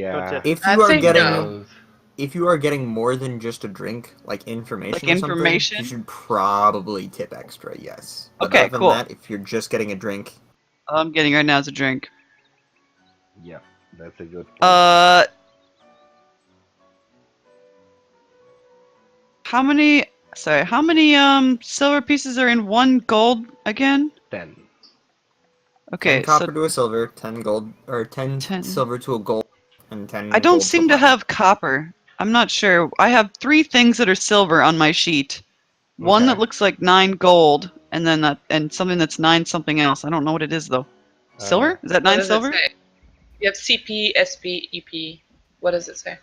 Yeah. If I'd you are say getting no. if you are getting more than just a drink, like information or something, information? you should probably tip extra, yes. But Okay, other than cool. that, if you're just getting a drink, All I'm getting right now is a drink. Yeah, that's a good point. How many? Sorry, how many silver pieces are in 1 gold again? 10. Okay, 10 copper to a silver, 10 gold, or 10 10. silver to a gold, and 10 I don't gold seem to to one. have copper. I'm not sure. I have 3 things that are silver on my sheet. One Okay. that looks like 9 gold, and then and something that's 9 something else. I don't know what it is though. Silver? Is that What 9 does silver? it say? You have CP, SP, EP. What does it say?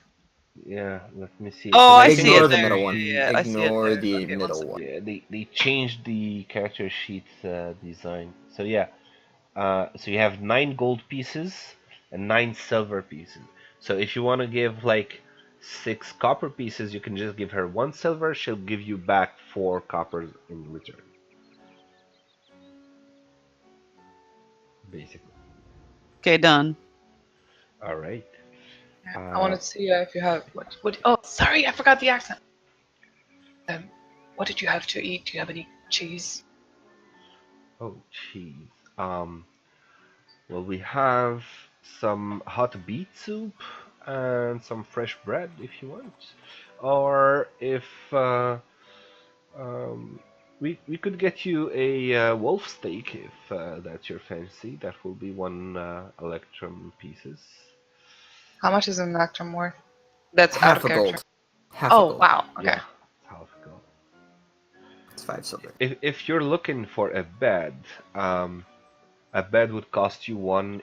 Yeah, let me see. Oh, 'Cause I think see Ignore it the there. middle one. Yeah, I see it Ignore there. the Okay, one middle second. one. Yeah, they changed the character sheet design. So yeah, so you have 9 gold pieces and 9 silver pieces. So if you want to give like 6 copper pieces, you can just give her 1 silver. She'll give you back 4 coppers in return. Basically. Okay, done. All right. I wanted to see if you have what. Oh, sorry, I forgot the accent. What did you have to eat? Do you have any cheese? Oh, cheese. Well, we have some hot beet soup and some fresh bread if you want. Or if um, we could get you a wolf steak if that's your fancy. That will be 1 electrum pieces. How much is an electrum worth? That's out Half of a character. gold. Half a Oh gold. wow. Okay. Yeah, half a gold. It's 5 silver. If you're looking for a bed would cost you 1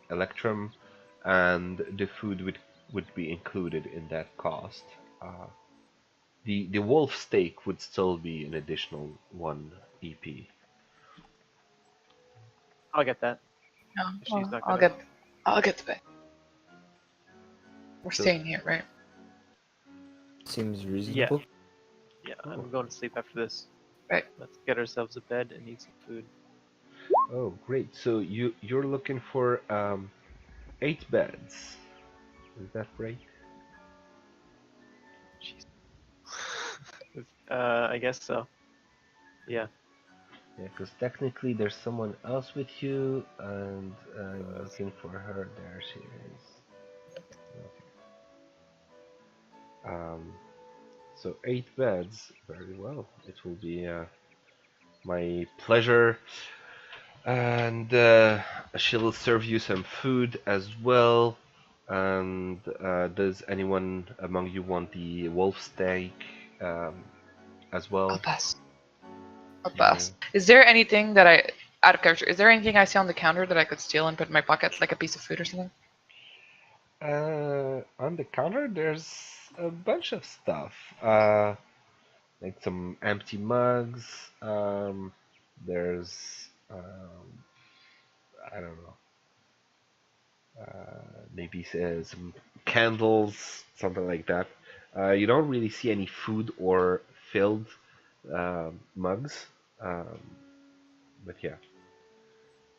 electrum, and the food would be included in that cost. The wolf steak would still be an additional 1 EP. I'll get that. No, She's well, not I'll gonna. get the bed. We're So- staying here, right? Seems reasonable. Yeah, Oh. I'm going to sleep after this. Right. Let's get ourselves a bed and eat some food. Oh, great! So you're looking for 8 beds. Is that right? Jeez. I guess so. Yeah. Yeah, because technically there's someone else with you, and I'm looking for her. There she is. Okay. So 8 beds. Very well. It will be my pleasure, and she'll serve you some food as well. And does anyone among you want the wolf steak as well? I'll pass. I'll pass. Is there anything that out of character? Is there anything I see on the counter that I could steal and put in my pocket, like a piece of food or something? On the counter, there's a bunch of stuff. Like some empty mugs. There's I don't know. Maybe some candles, something like that. You don't really see any food or filled mugs, um, but yeah,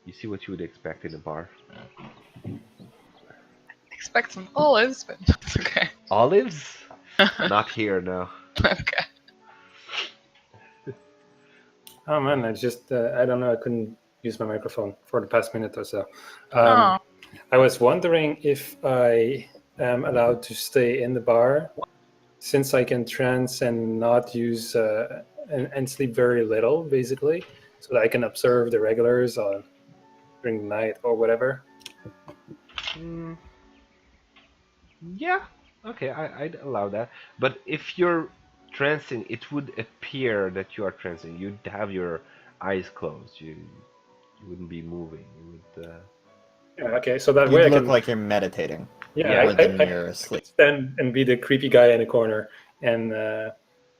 you see what you would expect in a bar. Expect some olives, but okay. Olives? Not here, no. Okay. Oh man, I just I don't know. I couldn't use my microphone for the past minute or so. Oh. I was wondering if I am allowed to stay in the bar, since I can trance and not use and sleep very little, basically, so that I can observe the regulars during the night or whatever. Yeah, okay, I'd allow that. But if you're trancing, it would appear that you are trancing. You'd have your eyes closed. You wouldn't be moving. You would. Yeah, okay, so that You'd way I look can like you're meditating. yeah, more than I you're can asleep. stand and be the creepy guy in the corner, and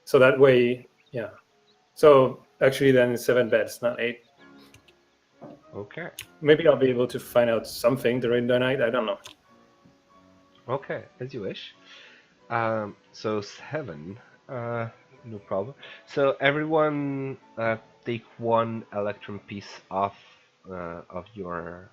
so that way, yeah. So actually, then it's 7 beds, not 8. Okay. Maybe I'll be able to find out something during the night. I don't know. Okay, as you wish. So 7, no problem. So everyone, take 1 electrum piece off of your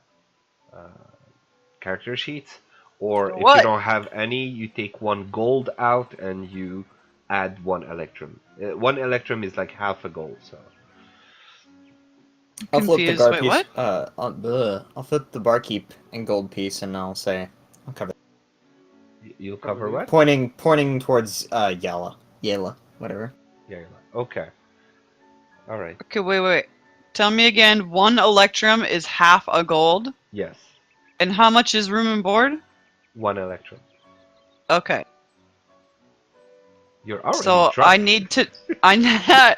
character sheet, Or if you What? don't have any, you take 1 gold out and you add 1 electrum. 1 electrum is like half a gold, so. I'll flip the Confused. guard Wait, piece. what? I'll flip the barkeep and gold piece, and I'll say, I'll cover. You'll cover what? Pointing towards Yala, whatever. Yeah. Okay. All right. Okay, wait. Tell me again. 1 electrum is half a gold, Yes. and how much is room and board? 1 electrum. Okay. You're already So drunk. I need to. I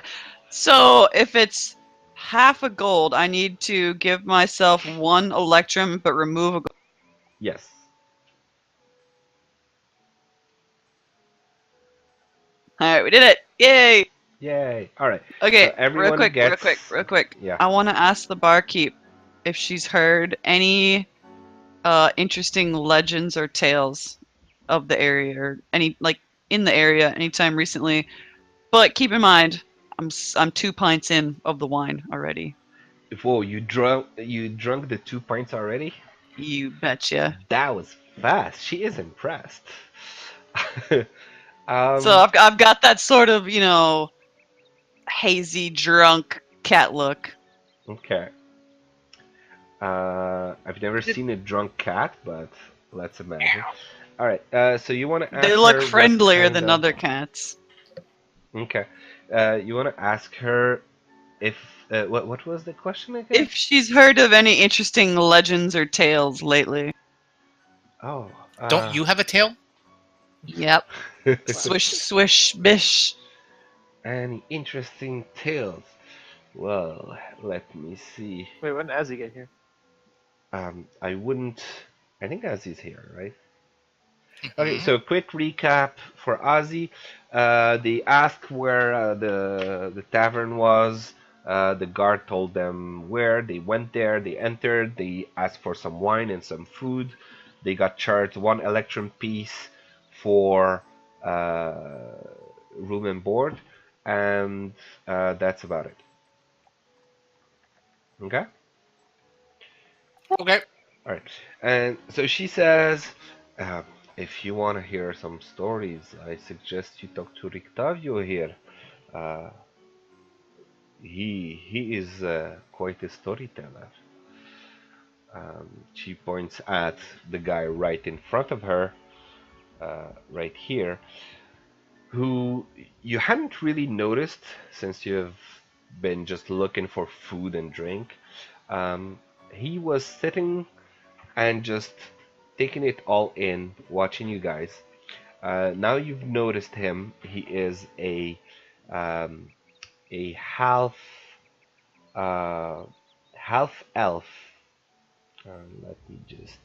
so if it's half a gold, I need to give myself 1 electrum, but remove a gold. Yes. All right, we did it! Yay! Yay. All right. Okay, So everyone real gets. quick. Yeah. I want to ask the barkeep if she's heard any interesting legends or tales of the area, or any like in the area anytime recently. But keep in mind, I'm 2 pints in of the wine already. Whoa, you drunk the 2 pints already? You betcha. That was fast. She is impressed. So I've got that sort of, hazy, drunk cat look. Okay. I've never seen a drunk cat, but let's imagine. All right. So you want to ask They look her what friendlier than kind of- other cats. Okay. You want to ask her if what was the question again? If she's heard of any interesting legends or tales lately. Oh. Don't you have a tail? Yep. Swish, swish, bish. Any interesting tales? Well, let me see. Wait, when did Azzy get here? I wouldn't. I think Ozzy's here, right? Okay, so quick recap for Ozzy. They asked where the tavern was. The guard told them where. They went there. They entered. They asked for some wine and some food. They got charged 1 electrum piece for room and board, and that's about it. Okay. Okay. All right. And so she says, if you want to hear some stories, I suggest you talk to Rictavio here. Uh, he is quite a storyteller. She points at the guy right in front of her, right here, who you hadn't really noticed since you've been just looking for food and drink. He was sitting and just taking it all in, watching you guys. Now you've noticed him. He is um, a half elf. Let me just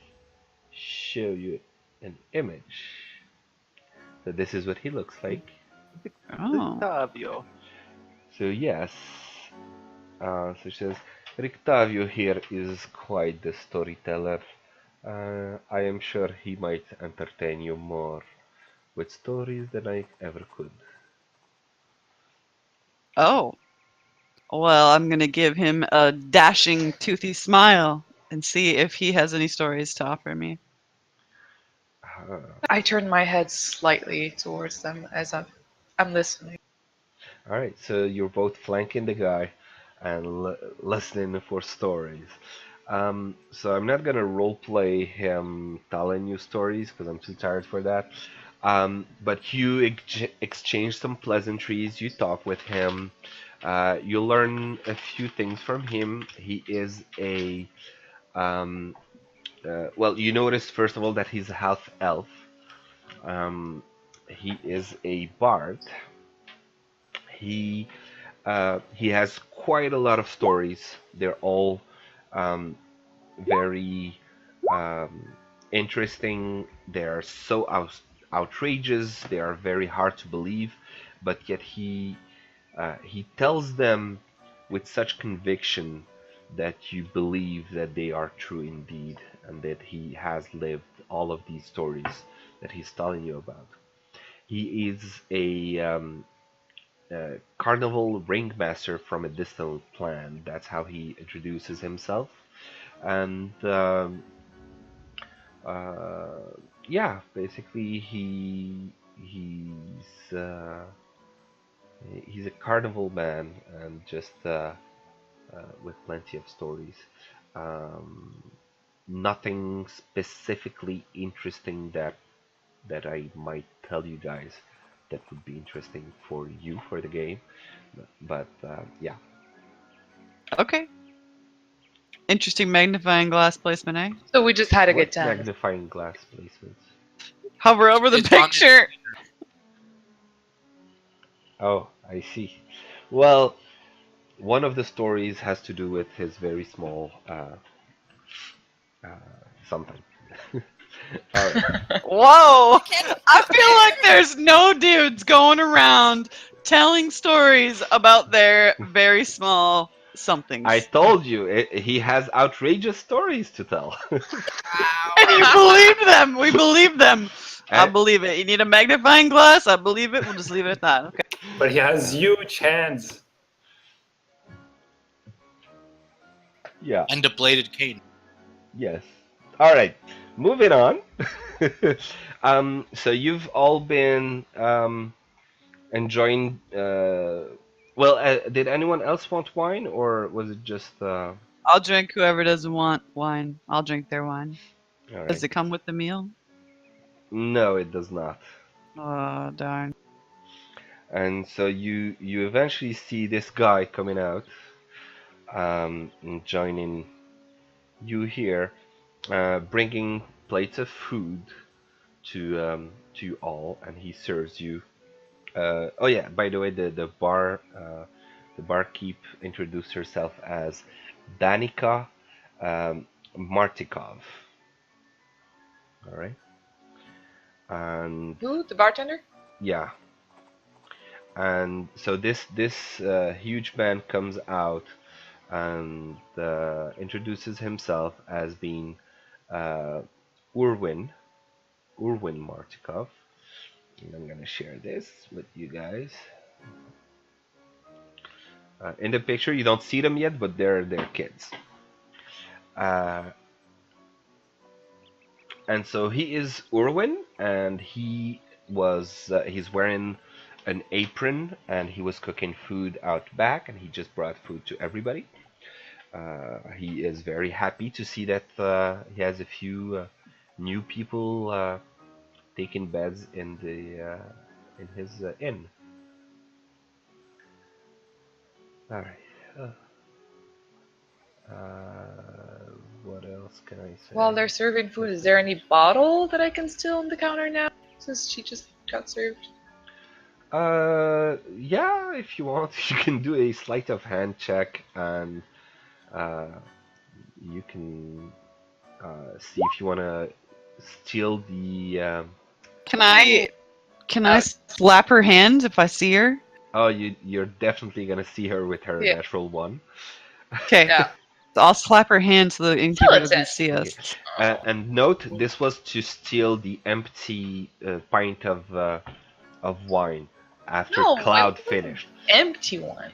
show you an image. So this is what he looks like. Oh. Octavio. So yes. So she says, Rictavio here is quite the storyteller. I am sure he might entertain you more with stories than I ever could. Oh. Well, I'm gonna give him a dashing, toothy smile and see if he has any stories to offer me. Uh, I turn my head slightly towards them as I'm listening. Alright, so you're both flanking the guy and listening for stories. So I'm not gonna roleplay him telling you stories because I'm too tired for that. But you exchange some pleasantries, you talk with him, you learn a few things from him. He is um, well, you notice first of all that he's a half elf. He is a bard. He he has quite a lot of stories. They're all um, very interesting. They are so outrageous. They are very hard to believe, but yet he tells them with such conviction that you believe that they are true indeed, and that he has lived all of these stories that he's telling you about. He is a carnival ringmaster from a distant land. That's how he introduces himself. And yeah, basically he's a carnival man and just with plenty of stories. Um, Nothing specifically interesting that I might tell you guys that would be interesting for you for the game, but yeah. Okay. Interesting magnifying glass placement, eh? So we just had a good What time. magnifying glass placements? Hover over the It's on the- picture. Oh, I see. Well, one of the stories has to do with his very small uh, something. All right. Whoa! I feel like there's no dudes going around telling stories about their very small somethings. I told you he has outrageous stories to tell. And you believe them. We believe them. I Eh? believe it. You need a magnifying glass? I believe it. We'll just leave it at that. Okay. But he has huge hands. Yeah. And a bladed cane. Yes. All right. Moving on. So you've all been enjoying. Well, did anyone else want wine, or was it just? I'll drink whoever doesn't want wine. I'll drink their wine. All Does right. it come with the meal? No, it does not. Oh, darn. And so you eventually see this guy coming out, and joining you here, bringing plates of food to you all, and he serves you. Oh yeah, by the way, the barkeep introduced herself as Danica Martikov. All right, and Who? The bartender? yeah, and so this huge man comes out and introduces himself as being uh, Urwin Urwin Martikov. And I'm gonna share this with you guys. In the picture, you don't see them yet, but they're kids. Uh, and so he is Urwin, and he's wearing an apron, and he was cooking food out back, and he just brought food to everybody. He is very happy to see that he has a few new people taking beds in his inn. All right. What else can I say? While they're serving food, is there any bottle that I can steal on the counter now? Since she just got served. Yeah, if you want, you can do a sleight of hand check, and uh, you can see if you want to steal the. Can I slap her hand if I see her? Oh, you're definitely gonna see her with her Yeah. natural one. Okay. Yeah. I'll slap her hand so the innkeeper doesn't see Okay. us. And note, this was to steal the empty pint of wine after No, Cloud I- finished. Empty one.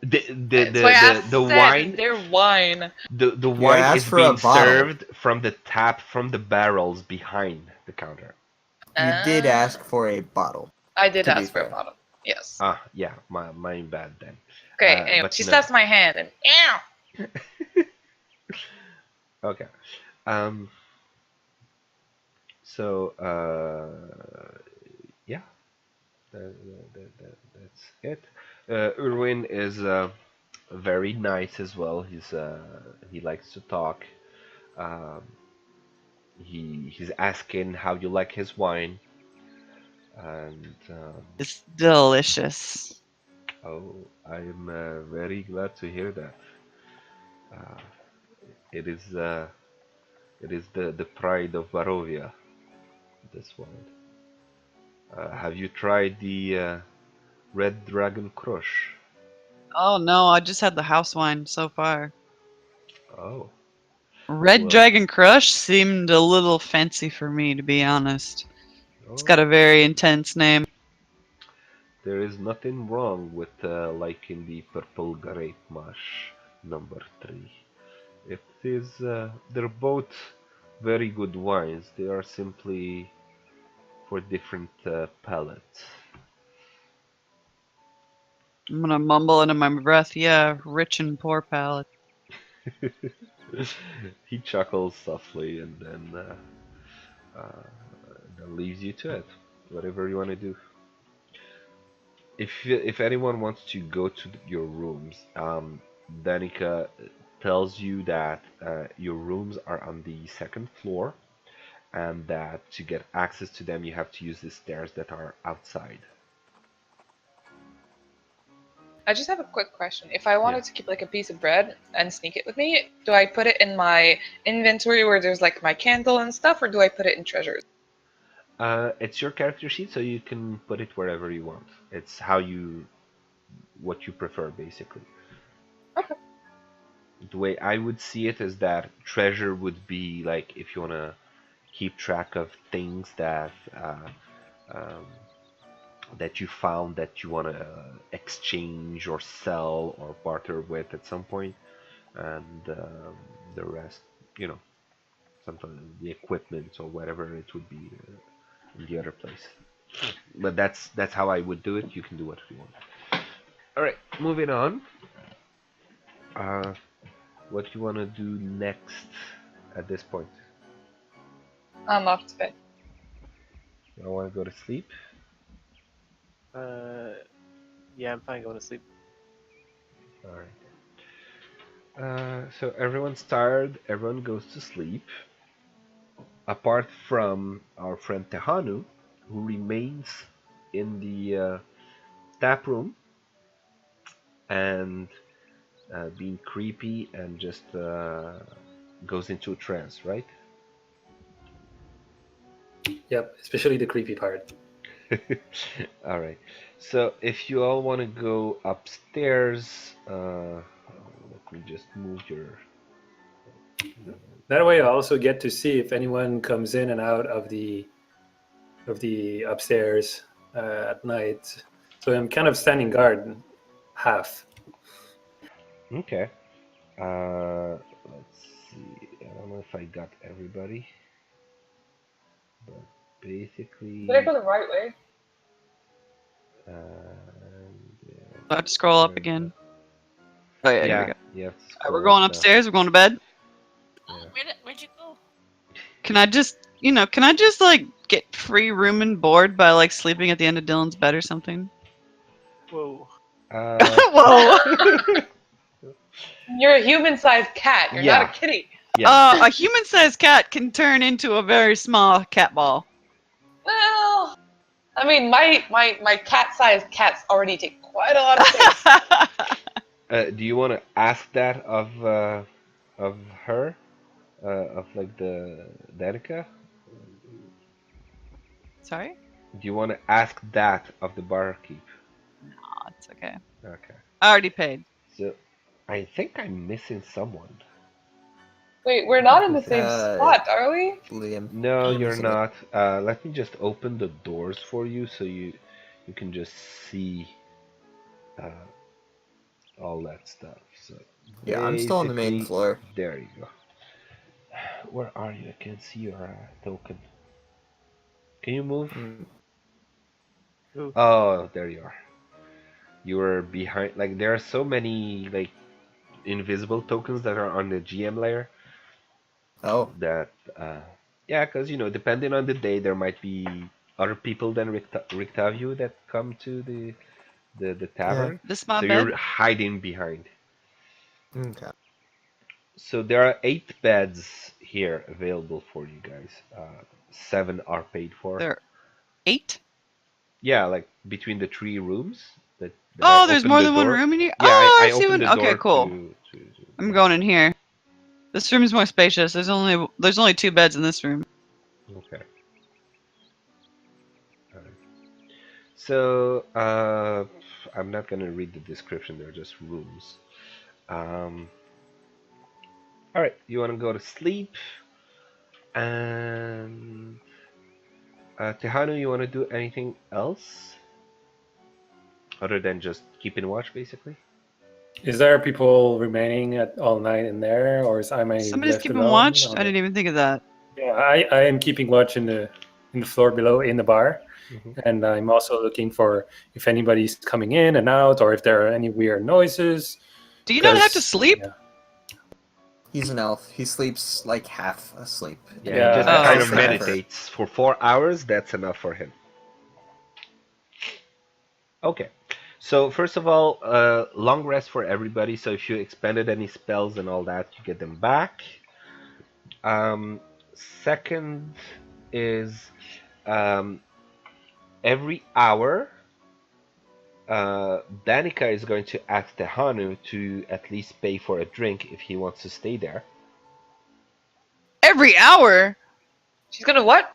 The That's why I the said wine their wine. the Yeah, wine ask is for a being bottle. served from the tap from the barrels behind the counter. You did Ah. ask for a bottle. I did to be ask for a fair. bottle. Yes. Ah, yeah, my bad then. Okay. Uh, Anyway, but she no. slaps my hand and ow. Okay. Um. So yeah, that's it. Urwin is very nice as well. He likes to talk. Um, he's asking how you like his wine, and It's delicious. oh, I'm very glad to hear that. Uh, it is the pride of Barovia. This wine. Have you tried the Red Dragon Crush? Oh no, I just had the house wine so far. Oh, Red well, Dragon Crush seemed a little fancy for me, to be honest. It's oh, got a very intense name. there is nothing wrong with liking the Purple Grape Mash number 3. It is they're both very good wines. They are simply for different palates. I'm gonna mumble under my breath. Yeah, rich and poor palate. He chuckles softly and uh, then leaves you to it. Whatever you want to do. If anyone wants to go to your rooms, Danica tells you that your rooms are on the second floor, and that to get access to them, you have to use the stairs that are outside. I just have a quick question. If I Yeah. wanted to keep like a piece of bread and sneak it with me, do I put it in my inventory where there's like my candle and stuff, or do I put it in treasures? It's your character sheet, so you can put it wherever you want. It's what you prefer, basically. Okay. The way I would see it is that treasure would be like if you want to keep track of things um, that you found that you want to exchange or sell or barter with at some point, and the rest, you know, sometimes the equipment or whatever it would be in the other place. But that's how I would do it. You can do whatever you want. All right, moving on. Uh, what do you want to do next at this point? I'm off to bed. I want to go to sleep. Yeah, I'm fine going to sleep. All right. So everyone's tired. Everyone goes to sleep. Apart from our friend Tehanu, who remains in the tap room and being creepy and just goes into a trance, right? Yep, especially the creepy part. All right. So if you all want to go upstairs, let me just move your. That way, I also get to see if anyone comes in and out of the upstairs at night. So I'm kind of standing guard, half. Okay. Let's see. I don't know if I got everybody, but basically. Did I go the right way? I have to scroll up again. Oh yeah, here we Yeah, go. you have to Alright, scroll we're going up now. upstairs. We're going to bed. Yeah. Where'd you go? Can I just, like get free room and board by like sleeping at the end of Dylan's bed or something? Whoa. Whoa. You're a human-sized cat. You're not Yeah. a kitty. Yeah. A human-sized cat can turn into a very small cat ball. Well, I mean, my cat-sized cats already take quite a lot of space. Do you want to ask that of her, of like the Danica? Sorry? Do you want to ask that of the barkeep? Oh, it's okay. Okay. I already paid. So, I think I'm missing someone. Wait, we're not in the same Uh, spot, are we? Liam. No, you're Isn't it? not. Let me just open the doors for you so you can just see all that stuff. So Yeah, I'm still on the main basically, floor. there you go. Where are you? I can't see your token. Can you move? Ooh. Oh, there you are. You were behind. Like there are so many like invisible tokens that are on the GM layer Oh, that yeah, because depending on the day, there might be other people than Rictavio that come to the tavern. This is my So bed. you're hiding behind. okay. So there are 8 beds here available for you guys. 7 are paid for. There are 8? Yeah, like between the 3 rooms. That Oh, I there's opened more the than one door. room in here? Yeah, Oh, I I see opened one. the door Okay, cool. to I'm going in here. This room's more spacious. There's only 2 beds in this room. Okay. Alright. So, I'm not gonna read the description. They're just rooms. All right. You want to go to sleep, and Tehanu, you want to do anything else other than just keeping watch, basically? Is there people remaining at all night in there, or am I Somebody's left keeping alone? watch? on I it? didn't even think of that. Yeah, I am keeping watch in the floor below in the bar, Mhm. and I'm also looking for if anybody's coming in and out, or if there are any weird noises. Do you not have to 'Cause, sleep? yeah. He's an elf. He sleeps like half asleep. Yeah, he Yeah, just I Oh, kind can't of sleep okay. ever. meditates for 4 hours. That's enough for him. Okay. So first of all, long rest for everybody. So if you expended any spells and all that, you get them back. Um, Second is um, every hour, Danica is going to ask Tehanu to at least pay for a drink if he wants to stay there. Every hour? She's gonna what?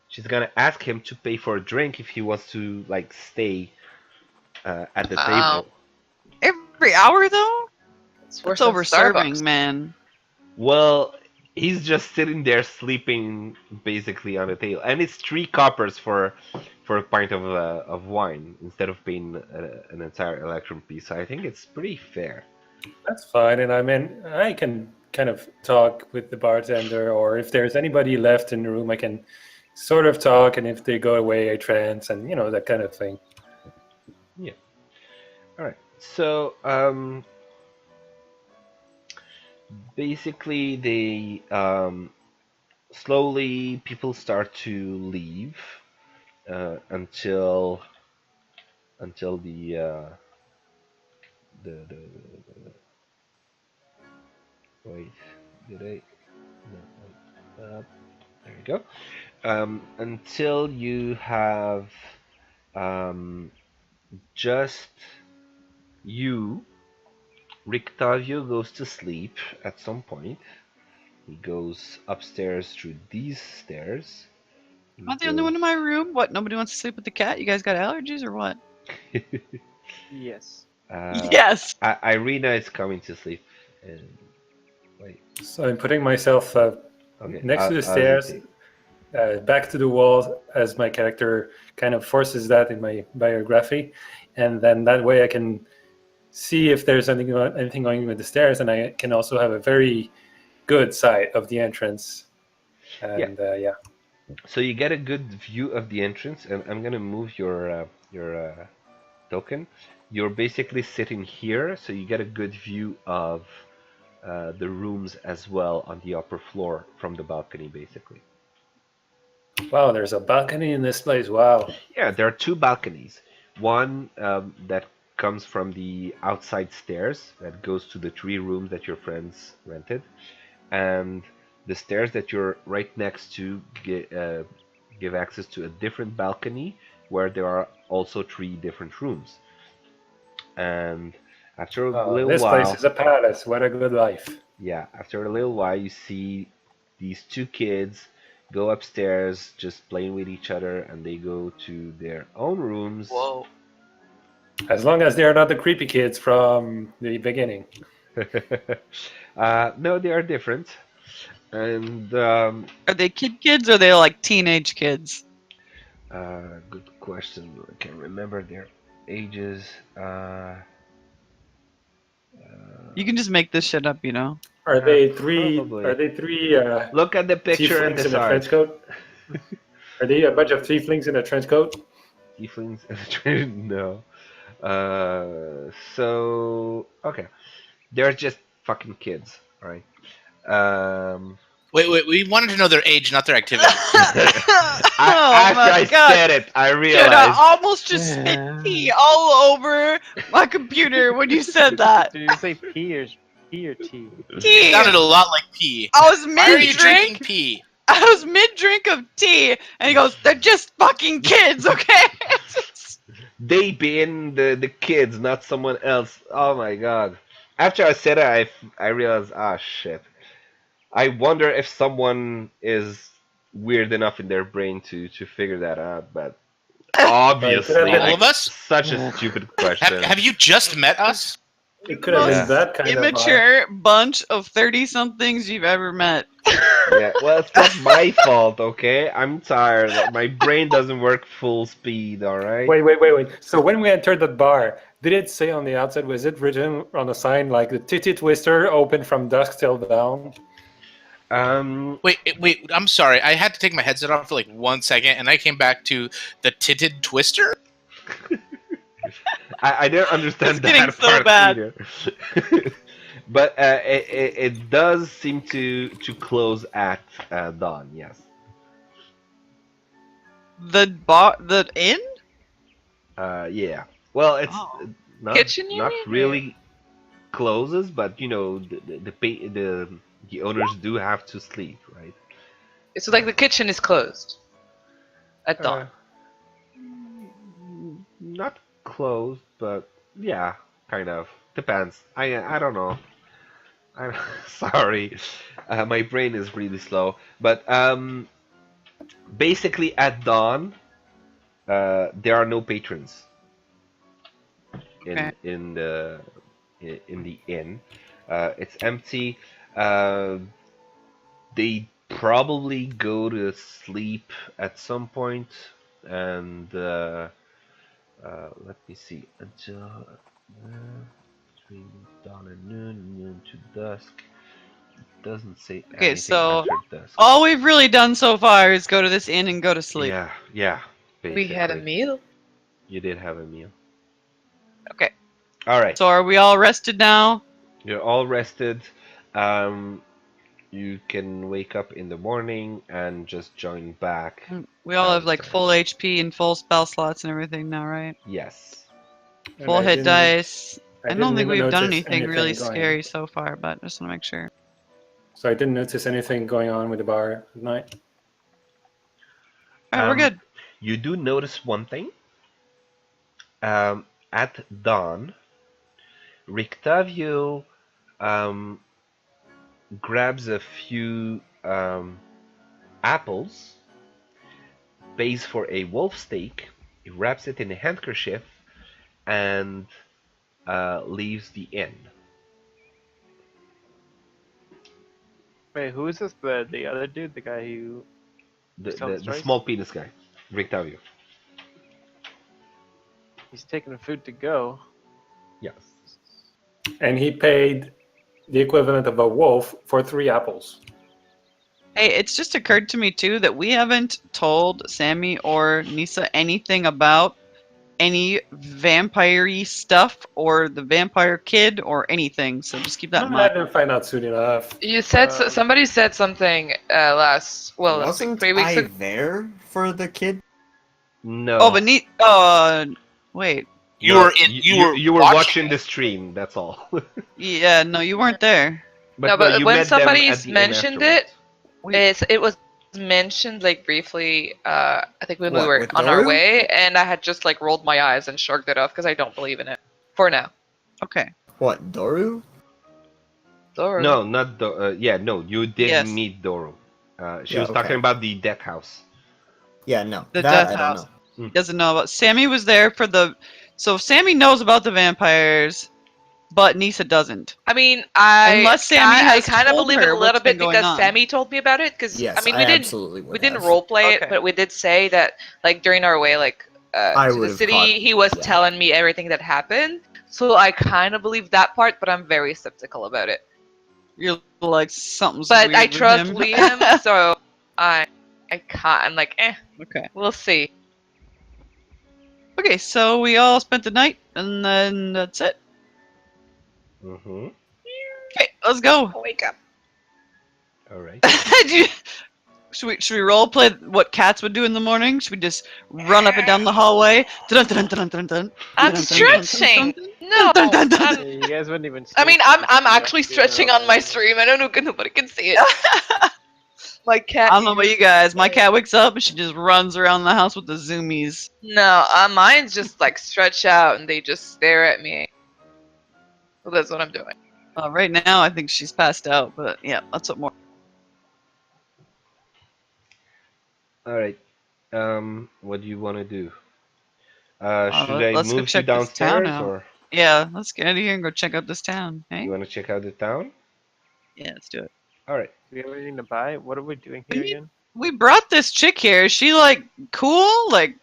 She's gonna ask him to pay for a drink if he wants to like stay at the Oh, table. Every hour, though? it's That's worse than over serving, Starbucks. man. Well, he's just sitting there sleeping basically on the table, and it's 3 coppers for a pint of wine instead of paying an entire electrum piece. So I think it's pretty fair. That's fine, and I mean, I can kind of talk with the bartender, or if there's anybody left in the room, I can sort of talk, and if they go away, I trance, and that kind of thing. Yeah. All right. So basically, they slowly people start to leave until the wait, did I? No, wait. There you go. Until you have um, just you. Rictavio goes to sleep at some point. He goes upstairs through these stairs. He Am I the only goes. one in my room? What, nobody wants to sleep with the cat? You guys got allergies or what? Yes. Yes! Irina is coming to sleep. And wait, So I'm putting myself okay, next to the I'll stairs, hesitate. back to the wall, as my character kind of forces that in my biography, and then that way I can see if there's anything going with the stairs, and I can also have a very good sight of the entrance. Yeah. And So you get a good view of the entrance, and I'm gonna move your token. You're basically sitting here, so you get a good view of the rooms as well on the upper floor from the balcony, basically. wow, there's a balcony in this place. Wow. Yeah, there are 2 balconies. One that comes from the outside stairs that goes to the 3 rooms that your friends rented, and the stairs that you're right next to give access to a different balcony where there are also 3 different rooms. And after a little This place while, is a palace. What a good life. yeah, after a little while, you see these 2 kids go upstairs, just playing with each other, and they go to their own rooms. Whoa. As long as they are not the creepy kids from the beginning. No, they are different. And Are they kids or are they like teenage kids? good question. I can't remember their ages. You can just make this shit up, you know? Are they three? Probably. Are they three Look at the picture and tieflings in a decide. trench coat? Are they a bunch of tieflings in a trench coat? Tieflings and a train? No. So okay, they're just fucking kids, all right? Wait, we wanted to know their age, not their activity. After my I God. said it, I Dude, I realized. almost just spit pee all over my computer when you said that. Did you say P or T? It Tea! sounded a lot like pee. I was Why are you drinking mid-drink. pee? I was mid-drink of tea, and he goes, "They're just fucking kids, okay?" They being the kids, not someone else. Oh my god. After I said it, I realized, ah, shit. I wonder if someone is weird enough in their brain to figure that out, but obviously, been- All of us? such a stupid question. Have you just met us? It could have Yeah. been that kind of. Immature bunch of 30-somethings you've ever met. Yeah, well, it's not my fault, okay? I'm tired. My brain doesn't work full speed, alright? Wait. So when we entered that bar, did it say on the outside, was it written on the sign like the titty twister open from dusk till dawn? Wait. I'm sorry. I had to take my headset off for like 1 second, and I came back to the tinted twister. I didn't understand It's getting that so part bad. either. But it does seem to close at dawn. Yes. The inn? Yeah. Well, it's Oh. not Kitchen, you not mean? really closes, but you know the owners do have to sleep, right? So like the kitchen is closed at dawn. Not closed, but yeah, kind of depends. I don't know. I'm sorry, my brain is really slow. But basically at dawn, there are no patrons Okay. in the inn. It's empty. Uh, they probably go to sleep at some point, and let me see until between dawn and noon to dusk. Doesn't say Okay, anything so after dusk. all we've really done so far is go to this inn and go to sleep. Yeah, We had a basically. meal. You did have a meal. Okay. All right. So are we all rested now? You're all rested. Um, you can wake up in the morning and just join back. We all have like as, full HP and full spell slots and everything now, right? Yes. And Full I hit didn't- dice. I didn't don't think even we've done notice anything really going- scary so far, but just want to make sure. So I didn't notice anything going on with the bar at night. All right, we're Um, good. You do notice one thing. At dawn, Rictavio grabs a few apples, pays for a wolf steak, he wraps it in a handkerchief, and leaves the inn. Wait, who is this? The other dude, the guy who The small penis guy, Rictavio. he's taking the food to go. Yes. And he paid the equivalent of a wolf for 3 apples. Hey, it's just occurred to me too that we haven't told Sammy or Nisa anything about any vampire-y stuff or the vampire kid or anything. So just keep that in I mind. didn't find out soon enough. You said Um, somebody said something Wasn't 3 weeks I ago. there for the kid? No. Oh, but wait. You No, were in. You were watching it. the stream. That's all. Yeah, no, you weren't there. No, but you when met them somebody at the inn mentioned afterwards. it was mentioned like briefly. I think when we What, were with on our Doru? way, and I had just like rolled my eyes and shrugged it off because I don't believe in it for now. Okay. What, Doru? Or No, not yeah, no, you did Yes. meet Doro. She Yeah, was okay. talking about the death house. Yeah, no. The that death I house. don't know. He doesn't know about. Sammy was there for the. So Sammy knows about the vampires, but Nisa doesn't. I mean, Unless Sammy I has kind of told believe it her a little what's been bit going because on. Sammy told me about it. Because Yes, I mean, I we didn't absolutely would we didn't have. role play Okay. it, but we did say that like during our way like I to the would've city, caught- he was yeah. telling me everything that happened. So I kind of believe that part, but I'm very skeptical about it. You're like something's But weird I with trust him. Liam, so I can't. I'm like, Okay. we'll see. Okay, so we all spent the night, and then that's it. Mm-hmm. Okay, let's go. Wake up. All right. Should we role play what cats would do in the morning? Should we just run up and down the hallway? Dun, dun, dun, dun, dun, dun. I'm Dun, dun, dun, dun, stretching. dun, No, dun, dun, dun, I'm- dun. Yeah, you guys wouldn't even. I mean, stretch, I'm you actually just, you know, stretching on my stream. I don't know, nobody can see it. My cat. I don't know about you guys. My cat wakes up and she just runs around the house with the zoomies. No, mine's just like stretch out and they just stare at me. So that's what I'm doing. Right now, I think she's passed out, but yeah, that's what more. All right. What do you want to do? Should I Let's go move you check this town downstairs, out. or Yeah, let's get out of here and go check out this town. Hey? you want to check out the town? Yeah, let's do it. All right. Do we have anything to buy? What are we doing here again? We brought this chick here. Is she like cool? Like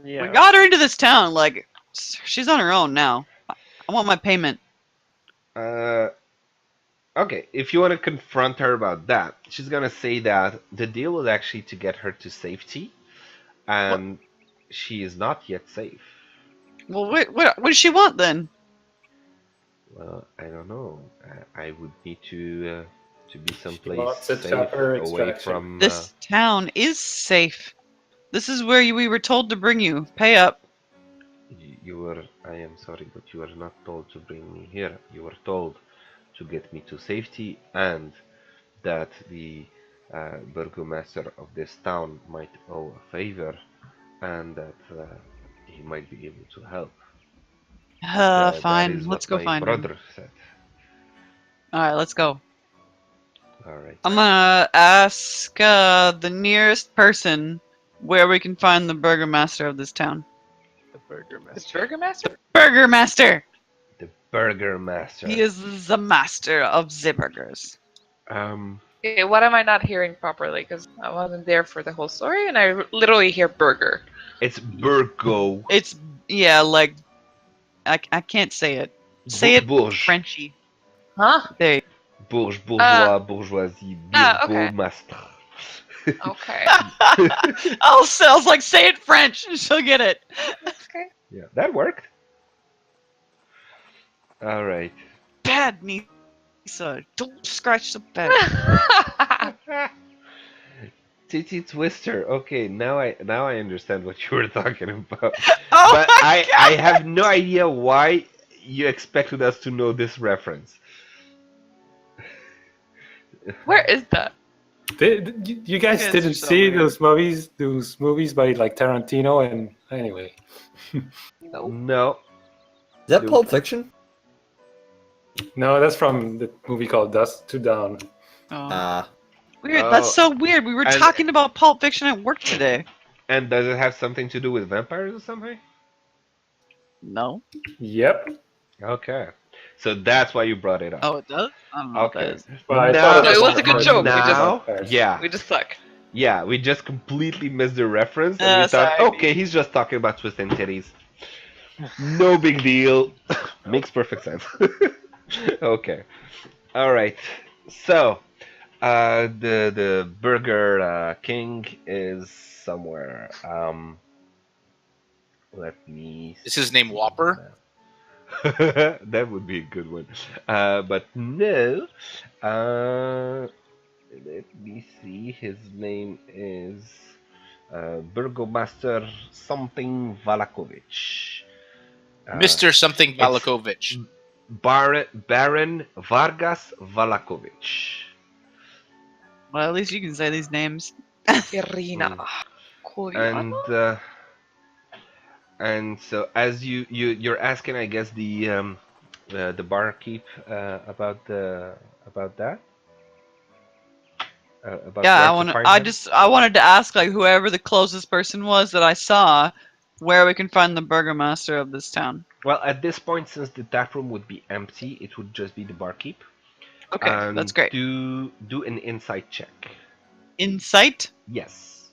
Yeah. we got her into this town. Like she's on her own now. I want my payment. Okay, if you want to confront her about that, she's gonna say that the deal was actually to get her to safety, and she is not yet safe. Well, what does she want then? Well, I don't know. I would need to be She someplace wants a safe, chopper away extraction. from. This town is safe. This is where we were told to bring you. Pay up. You were. I am sorry, but you were not told to bring me here. You were told to get me to safety, and that the burgomaster of this town might owe a favor, and that he might be able to help. That Fine. is Let's what go my find him. brother said. All right, let's go. All right. I'm gonna ask the nearest person where we can find the burgomaster of this town. The Burger The Master. Burgermaster? Burgermaster. The burgomaster. He is the master of the burgers. Okay, what am I not hearing properly? Because I wasn't there for the whole story, and I literally hear burger. It's burgo. It's like I can't say it. Say it Bourge. Frenchy. Huh? There. Bourge, bourgeois, bourgeoisie, okay. burgomaster. Okay. Oh, sounds like say it French. She'll get it. Okay. Yeah, that worked. All right. Bad, Nisa. Don't scratch the bed. Titty Twister. Okay, now I understand what you were talking about. Oh But my God. I have no idea why you expected us to know this reference. Where is that? You guys Kids are didn't so see weird. those movies by like Tarantino, and anyway. No. No. Is that Nope. Pulp Fiction? No, that's from the movie called Dust to Dawn. Oh. Weird. That's Oh, so weird. We were and- talking about Pulp Fiction at work today. And does it have something to do with vampires or something? No. Yep. Okay. So that's why you brought it up. Oh, it does. I don't know what that Okay. is. Well, I Now- thought No, it was a good but joke. We just- Now, yeah, We just suck. yeah, we just completely missed the reference, and we thought, sorry. okay, he's just talking about twisting titties. No big deal. Makes perfect sense. Okay. All right. So, the Burger King is somewhere. Let me. Is his name Whopper? That would be a good one. But no. Let me see. His name is Burgomaster something Valakovich. Mr. something it's- Valakovich. Baron Vargas Valakovich. Well, at least you can say these names. Irina. And Koreana? and so as you're asking, I guess the barkeep about that. About Yeah, where to find I him? I wanted to ask like whoever the closest person was that I saw, where we can find the burgomaster of this town. Well, at this point, since the tap room would be empty, it would just be the barkeep. Okay, that's great. Do an insight check. Insight. Yes.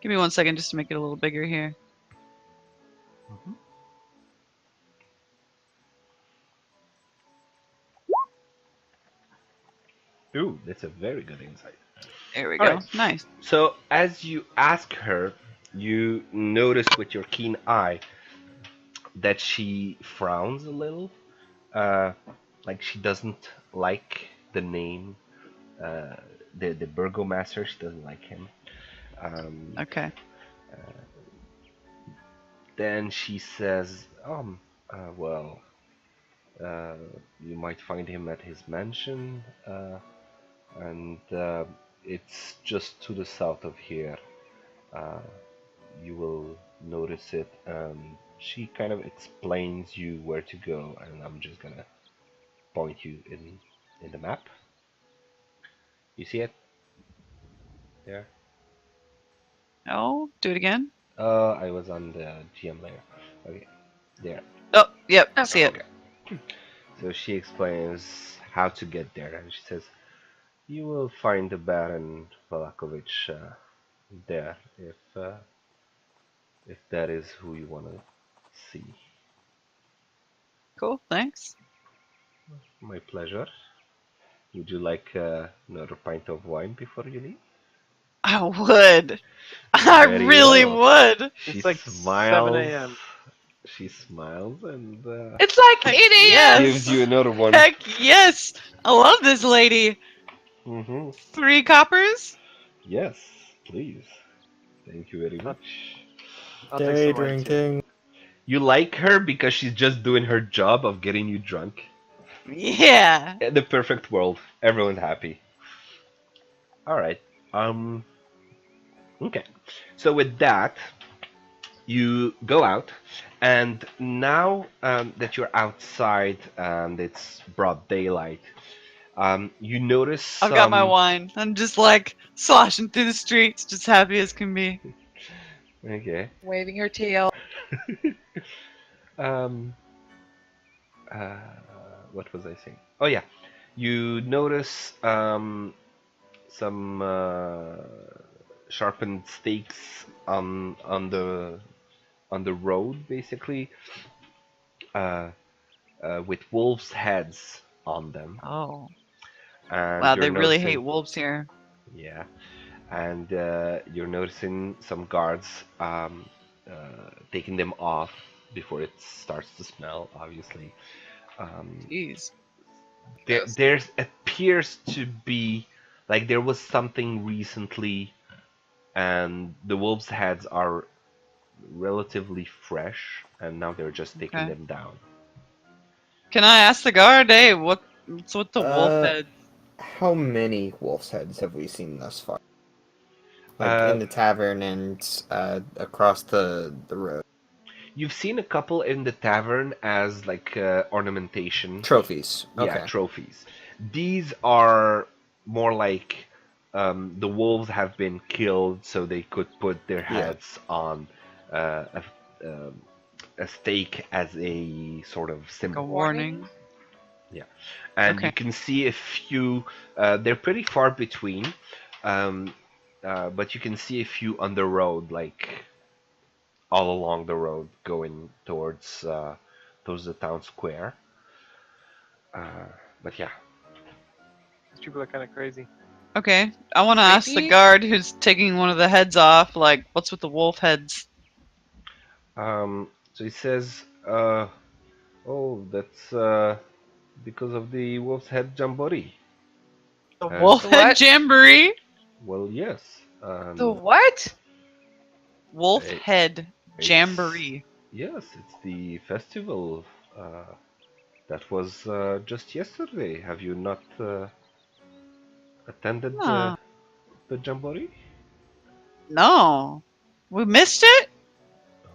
Give me 1 second just to make it a little bigger here. Ooh, that's a very good insight. There we All go. right. Nice. So as you ask her, you notice with your keen eye that she frowns a little, like she doesn't like the name, the burgomaster. She doesn't like him. Okay. Then she says, well, you might find him at his mansion, and it's just to the south of here. You will notice it. She kind of explains you where to go, and I'm just gonna point you in the map. You see it? There? Oh, do it again. I was on the GM layer. Okay, there. Oh, yep. Okay. See it. So she explains how to get there, and she says, "You will find the Baron Valakovich there if that is who you want to see." Cool, thanks. My pleasure. Would you like another pint of wine before you leave? I would. I Very really well. would. She It's like 7 smiles. a.m. She smiles and It's like Heck 8 a.m. gives you another one. Heck yes. I love this lady. Mm-hmm. 3 coppers? Yes, please. Thank you very much. I'll take Day some wine too. drinking. You like her because she's just doing her job of getting you drunk. Yeah. In the perfect world, everyone's happy. All right. Okay. So with that, you go out, and now that you're outside and it's broad daylight, you notice I've got my some. wine. I'm just like sloshing through the streets, just happy as can be. Okay. Waving her tail. Um. Uh, what was I saying? Oh yeah, you notice some sharpened stakes on the road, basically, uh, with wolves' heads on them, Oh. and Wow, you're they really hate noticing, wolves here. yeah, and you're noticing some guards taking them off before it starts to smell, obviously. Um, Jeez. there's appears to be like there was something recently, and the wolves' heads are relatively fresh, and now they're just taking Okay. them down. Can I ask the guard, hey, what's with the wolf Uh, head? How many wolf's heads have we seen thus far? Like Uh, in the tavern and across the road. you've seen a couple in the tavern as like ornamentation. Trophies. Yeah, Okay. trophies. These are more like the wolves have been killed, so they could put their Yeah. heads on um, a stake as a sort of Like a symbol. warning? Yeah, and you Okay. can see a few. They're pretty far between, um, but you can see a few on the road, like all along the road, going towards the town square. Uh, but yeah, These people are kind of crazy. Okay. I want to ask the Creepy? guard who's taking one of the heads off, like, what's with the wolf heads? so he says, "Oh, that's because of the wolf's head jamboree." The And wolf The head what? jamboree? well, yes, The what? Wolf It- head it's jamboree. yes, it's the festival that was just yesterday. Have you not attended No. the jamboree? No. We missed it?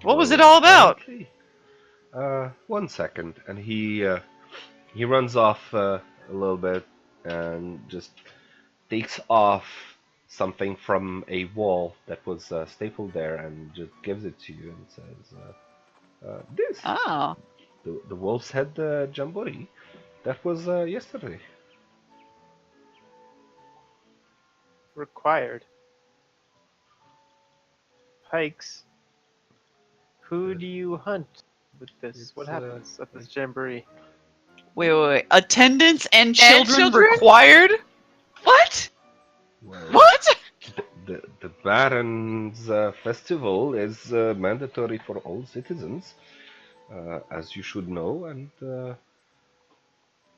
What was it Well, all about? apparently. 1 second, and he runs off a little bit and just takes off something from a wall that was stapled there and just gives it to you and says, "This, Oh. the wolf's head jamboree, that was yesterday." Required. Pikes. Who Uh, do you hunt with this? it's, What uh, happens at this jamboree? Wait. Attendance and children children? required? What? Well, What? the Baron's festival is mandatory for all citizens, as you should know, and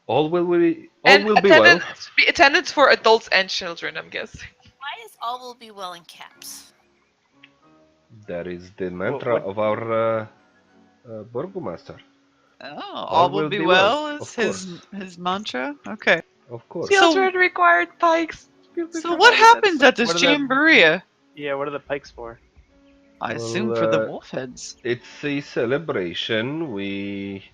all And will be well. attendance for adults and children, I'm guessing. Why is all will be well in caps? That is the mantra what- of our Burgomaster. Oh, All all will will be be well, well is of course. his mantra? Okay. Of course. Children required pikes. So what happens at this What are the- jamboree? Yeah, what are the pikes for? I Well, assume for the wolf heads. It's a celebration. We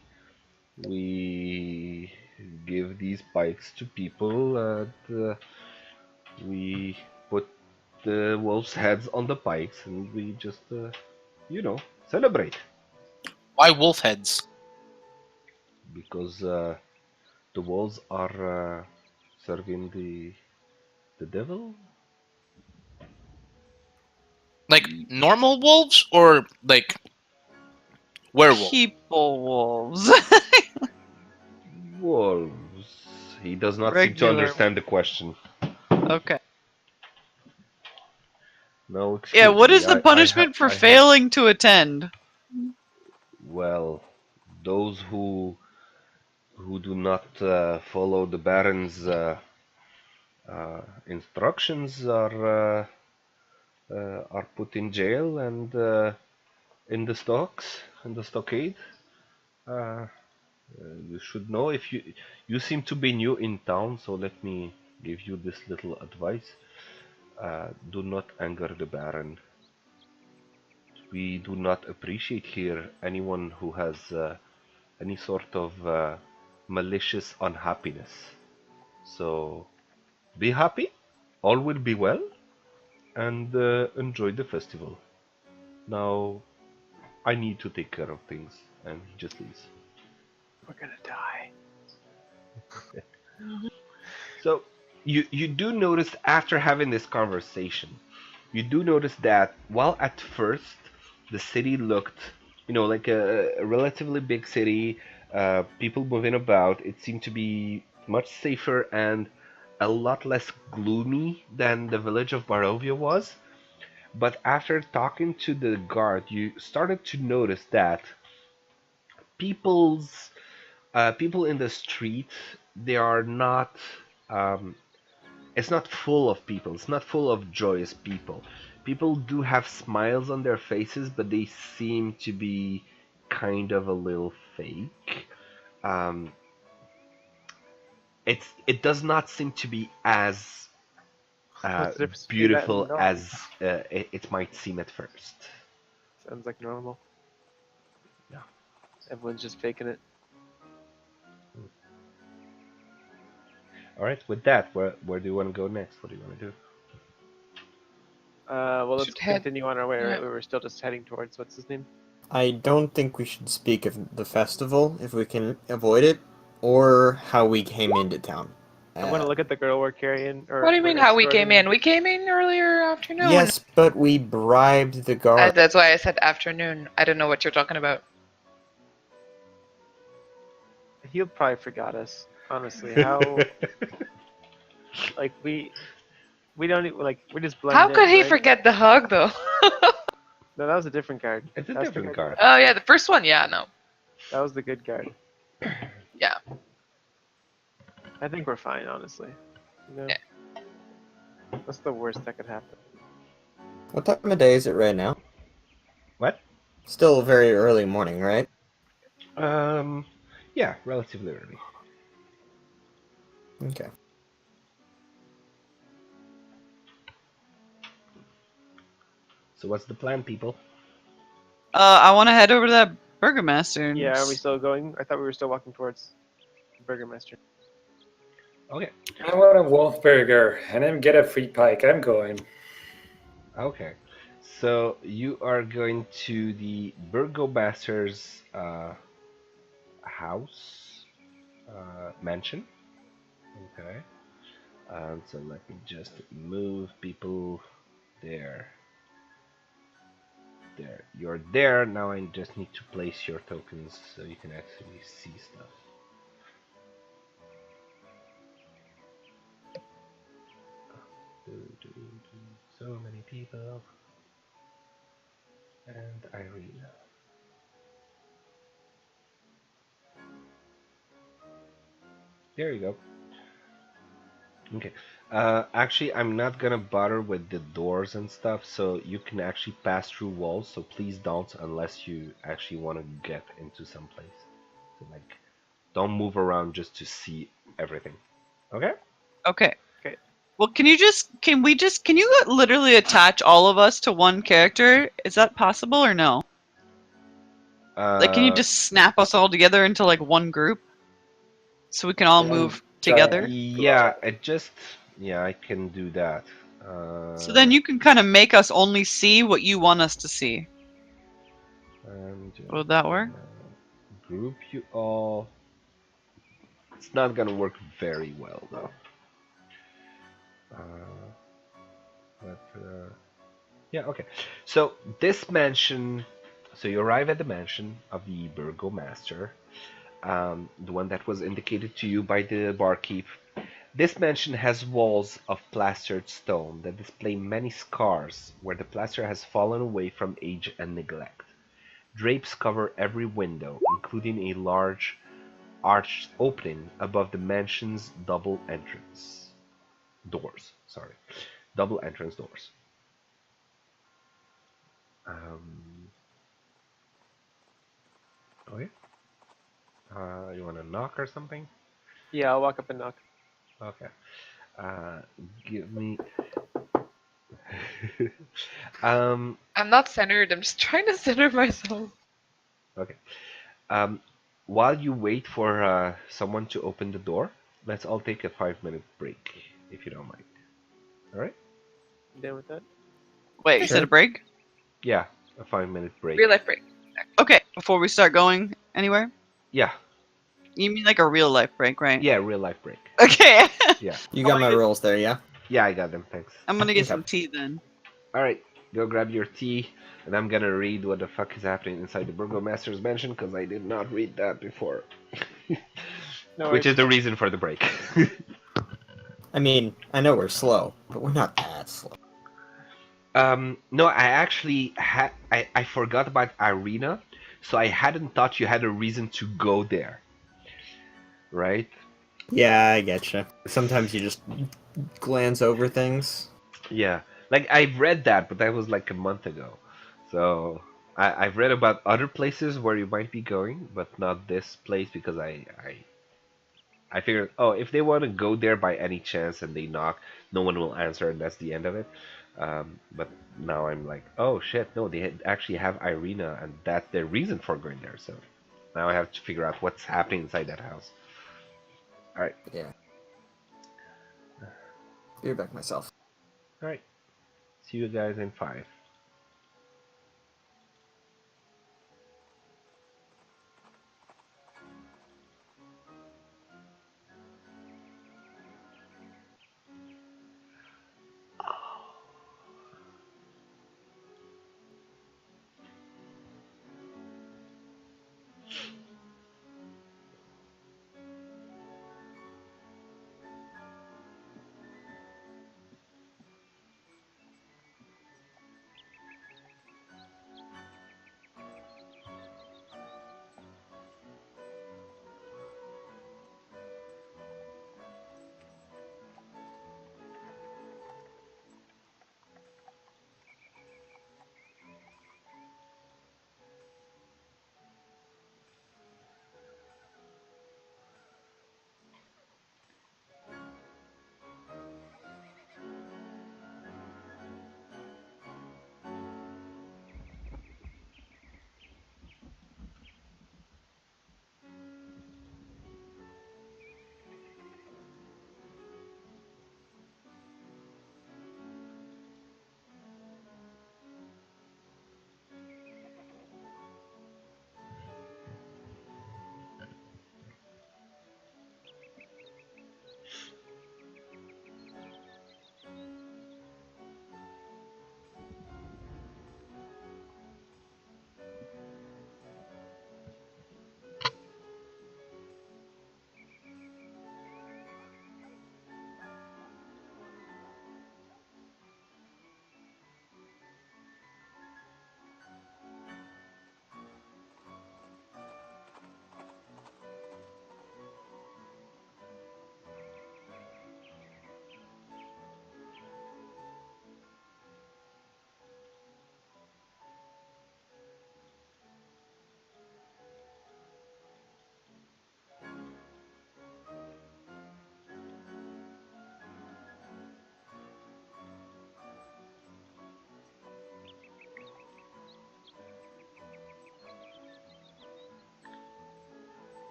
give these bikes to people, and we put the wolves' heads on the bikes, and we just, celebrate Why wolf heads? because the wolves are serving the devil. Like normal wolves or like werewolf? People wolves. wolves. He does not seem to Regular. understand the question. Okay. No, excuse Yeah, what me. is the punishment for failing to attend? Well, those who do not follow the Baron's instructions are put in jail and in the stockade. Uh, you should know if you seem to be new in town, so let me give you this little advice. Do not anger the Baron. We do not appreciate here anyone who has any sort of malicious unhappiness. So be happy, all will be well, and enjoy the festival. Now I need to take care of things, and he just leaves. We're gonna die. So you do notice after having this conversation, you do notice that while at first the city looked, like a relatively big city, people moving about, it seemed to be much safer and a lot less gloomy than the village of Barovia was. But after talking to the guard, you started to notice that people's people in the street, they are not um, it's not full of people. It's not full of joyous people. People do have smiles on their faces, but they seem to be kind of a little fake. Um, it does not seem to be as What's the difference between that and beautiful normal? as it might seem at first. Sounds like normal. Yeah. Everyone's just faking it. All right. With that, where do you want to go next? What do you want to do? Well, let's Should head- continue on our way, yeah. right? We were still just heading towards, what's his name? I don't think we should speak of the festival if we can avoid it, or how we came into town. I'm gonna look at the girl we're carrying. Or What do you mean we're how we came escorting. in? We came in earlier afternoon. Yes, but we bribed the guard. That's why I said afternoon. I don't know what you're talking about. He probably forgot us. Honestly, how? Like we don't even, like we just blend How in, could he right? forget the hug though? No, that was a different guard. It's a That's the different good card. Oh yeah, the first one. Yeah, no. That was the good guard. Yeah. I think we're fine, honestly. You know? Yeah. What's the worst that could happen? What time of day is it right now? What? Still very early morning, right? Yeah, relatively early. Okay. So what's the plan, people? I want to head over to that Burgermaster. And Yeah, are we still going? I thought we were still walking towards the Burgermaster. Okay. I want a wolf burger and then get a free pike. I'm going. Okay, so you are going to the Burgomaster's house, mansion. Okay, so let me just move people there. There, you're there. Now I just need to place your tokens so you can actually see stuff. So many people. And Irene. There you go. Okay. Actually, I'm not gonna bother with the doors and stuff, so you can actually pass through walls, so please don't unless you actually want to get into some place. So, like, don't move around just to see everything. Okay? Okay. Okay. Well, can you literally attach all of us to one character? Is that possible or no? Like, can you just snap us all together into like one group, so we can all move together? Yeah, I can do that. So then you can kind of make us only see what you want us to see. And, Would that work? Group you all. It's not gonna work very well though. Yeah, okay. So this mansion. So you arrive at the mansion of the Burgomaster. the one that was indicated to you by the barkeep. This mansion has walls of plastered stone that display many scars where the plaster has fallen away from age and neglect. Drapes cover every window, including a large arched opening above the mansion's double entrance doors. Sorry, double entrance doors. Okay. You want to knock or something? Yeah, I'll walk up and knock. Okay. Give me. um. I'm not centered. I'm just trying to center myself. Okay. Um. While you wait for someone to open the door, let's all take a 5-minute break, if you don't mind. All right? You down with that? Wait, is it Sure. a break? Yeah, a 5-minute break. Real life break. Okay, before we start going anywhere? Yeah. You mean like a real life break, right? Yeah, real life break. Okay. Yeah. You got my rules there, yeah? Yeah, I got them. Thanks. I'm gonna get Okay. some tea then. All right, go grab your tea, and I'm gonna read what the fuck is happening inside the Burgomaster's mansion because I did not read that before. No Which worries. is the reason for the break. I mean, I know we're slow, but we're not that slow. No, I actually I forgot about Irina, so I hadn't thought you had a reason to go there, right? Yeah, I getcha. Sometimes you just glance over things. Yeah, like I've read that, but that was like a month ago. So I've read about other places where you might be going, but not this place because I figured, oh, if they want to go there by any chance and they knock, no one will answer, and that's the end of it. But now I'm like, oh shit, no, they actually have Irina, and that's their reason for going there. So now I have to figure out what's happening inside that house. All right, Yeah. Fear back myself. all right. See you guys in 5.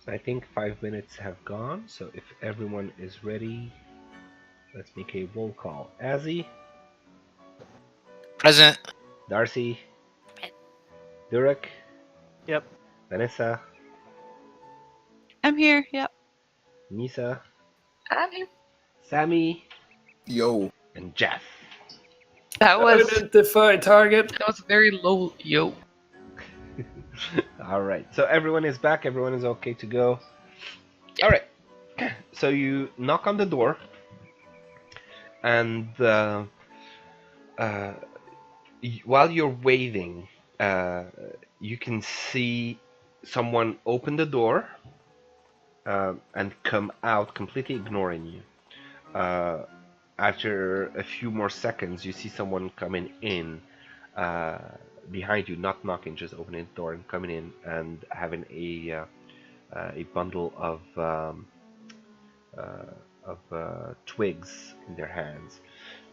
I think 5 minutes have gone, so if everyone is ready, let's make a roll call. Azzy, Present. Darcy, Durek, Yep. Vanessa, I'm here. Yep. Nisa, I'm here. Sammy, Yo. and Jeff. That was Identify target. a very low yo. All right, so everyone is back. Everyone is okay to go. All right, so you knock on the door, and while you're waiting, you can see someone open the door and come out, completely ignoring you. After a few more seconds, you see someone coming in uh, behind you, not knocking, just opening the door and coming in and having a bundle twigs in their hands,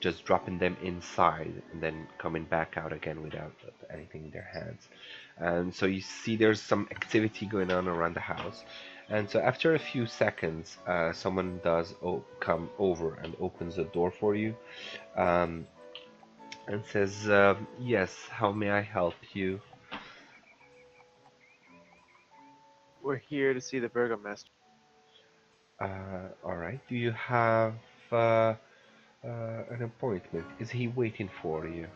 just dropping them inside and then coming back out again without anything in their hands. And so you see there's some activity going on around the house. And so after a few seconds, someone does come over and opens the door for you, and says, "Yes, how may I help you?" We're here to see the burgomaster. All right. Do you have uh, an appointment? Is he waiting for you?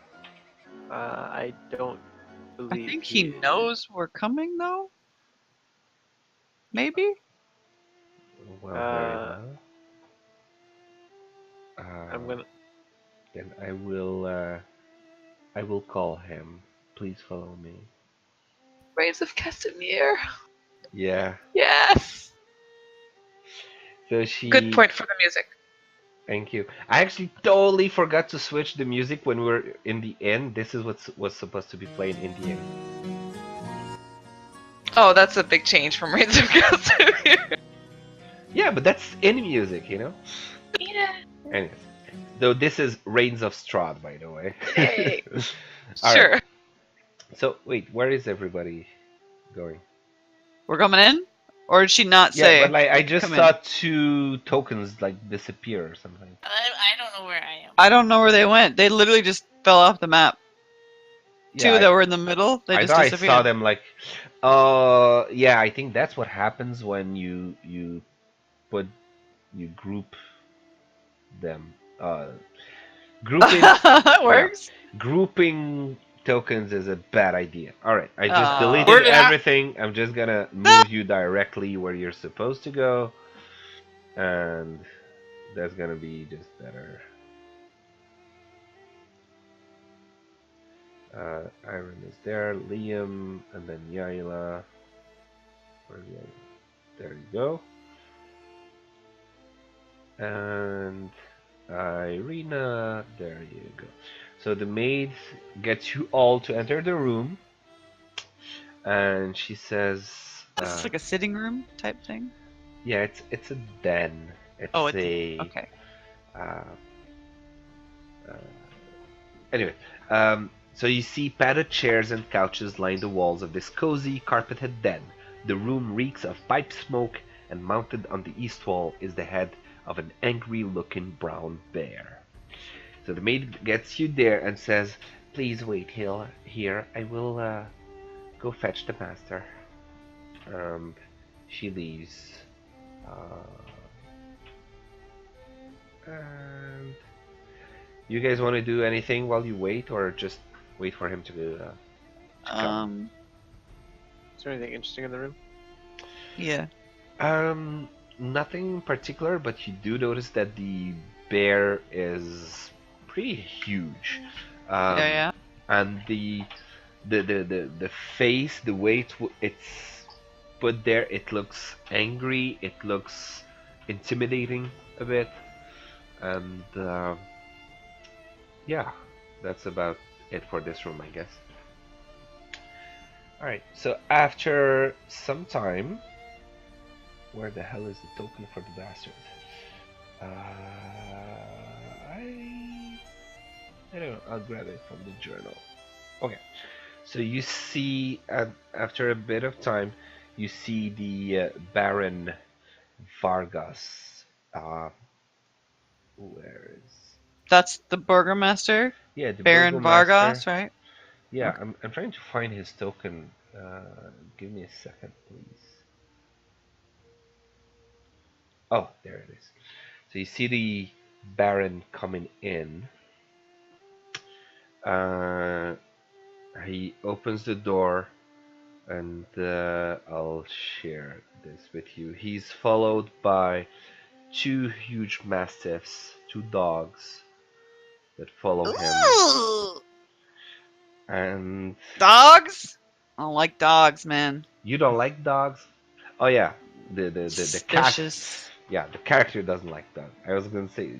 I don't I believe think he knows we're coming, though. Maybe. Well, very Uh, well. I'm gonna. Then I will call him. Please follow me. Rays of Casimir. Yeah. Yes. So she. Good point for the music. Thank you. I actually totally forgot to switch the music when we were in the end. This is what was supposed to be playing in the end. Oh, that's a big change from Rays of Casimir. Yeah, but that's in music, you know. Yeah. Anyways, though this is Reigns of Strahd, by the way. Hey. All Sure. right. So wait, where is everybody going? We're coming in? Or did she not Yeah, say? but like I just come saw in? 2 tokens like disappear or something. I don't know where I am. I don't know where they went. They literally just fell off the map. Yeah, 2 that were in the middle, they I just thought I disappeared. saw them like, yeah, I think that's what happens when you group them. Grouping, That yeah, works. grouping tokens is a bad idea. All right, I just Aw. deleted Where did everything. I'm just gonna move you directly where you're supposed to go, and that's gonna be just better. Iron is there, Liam, and then Yaila. Where's Yaila? There you go. And Irina, there you go. So the maid gets you all to enter the room, and she says, This is like a sitting room type thing. "Yeah, it's a den. It's Oh, okay. Uh, uh, anyway, so you see padded chairs and couches line the walls of this cozy, carpeted den. The room reeks of pipe smoke, and mounted on the east wall is the head of an angry-looking brown bear. So the maid gets you there and says, "Please wait here. I will go fetch the master." She leaves. And you guys want to do anything while you wait, or just wait for him to come? Is there anything interesting in the room? Yeah. Nothing in particular, but you do notice that the bear is pretty huge. Yeah. And the face, the way it's put there, it looks angry. It looks intimidating a bit, and yeah, that's about it for this room, I guess. All right. So after some time, where the hell is the token for the bastard? I don't know. I'll grab it from the journal. Okay. So you see, after a bit of time, you see the Baron Vargas. Where is? That's the burgomaster, Yeah, the Baron Burgomaster. Vargas, right? Yeah, Okay. I'm trying to find his token. Give me a second, please. Oh, there it is. So you see the Baron coming in. He opens the door, and I'll share this with you. He's followed by two huge mastiffs, two dogs that follow him, Ooh. and Dogs? I don't like dogs, man. you don't like dogs? Oh yeah, the cat. Suspicious. Yeah, the character doesn't like dogs. I was gonna say,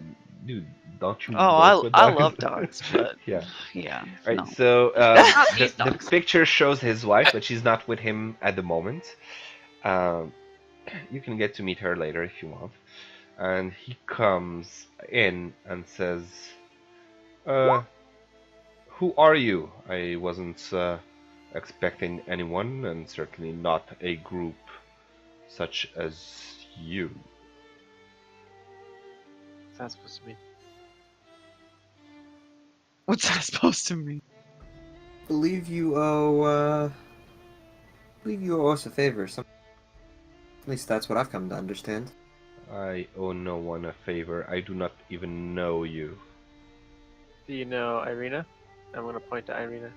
dude, don't you Oh, work with I dogs? love dogs, but Yeah. yeah, Right. no. So Not these the dogs. picture shows his wife, but she's not with him at the moment. Um, you can get to meet her later if you want. And he comes in and says, "Who are you? I wasn't expecting anyone, and certainly not a group such as you." What's that supposed to mean? What's that supposed to mean? Believe you owe us a favor. At least that's what I've come to understand. I owe no one a favor. I do not even know you. Do you know Irina? I'm gonna point to Irina.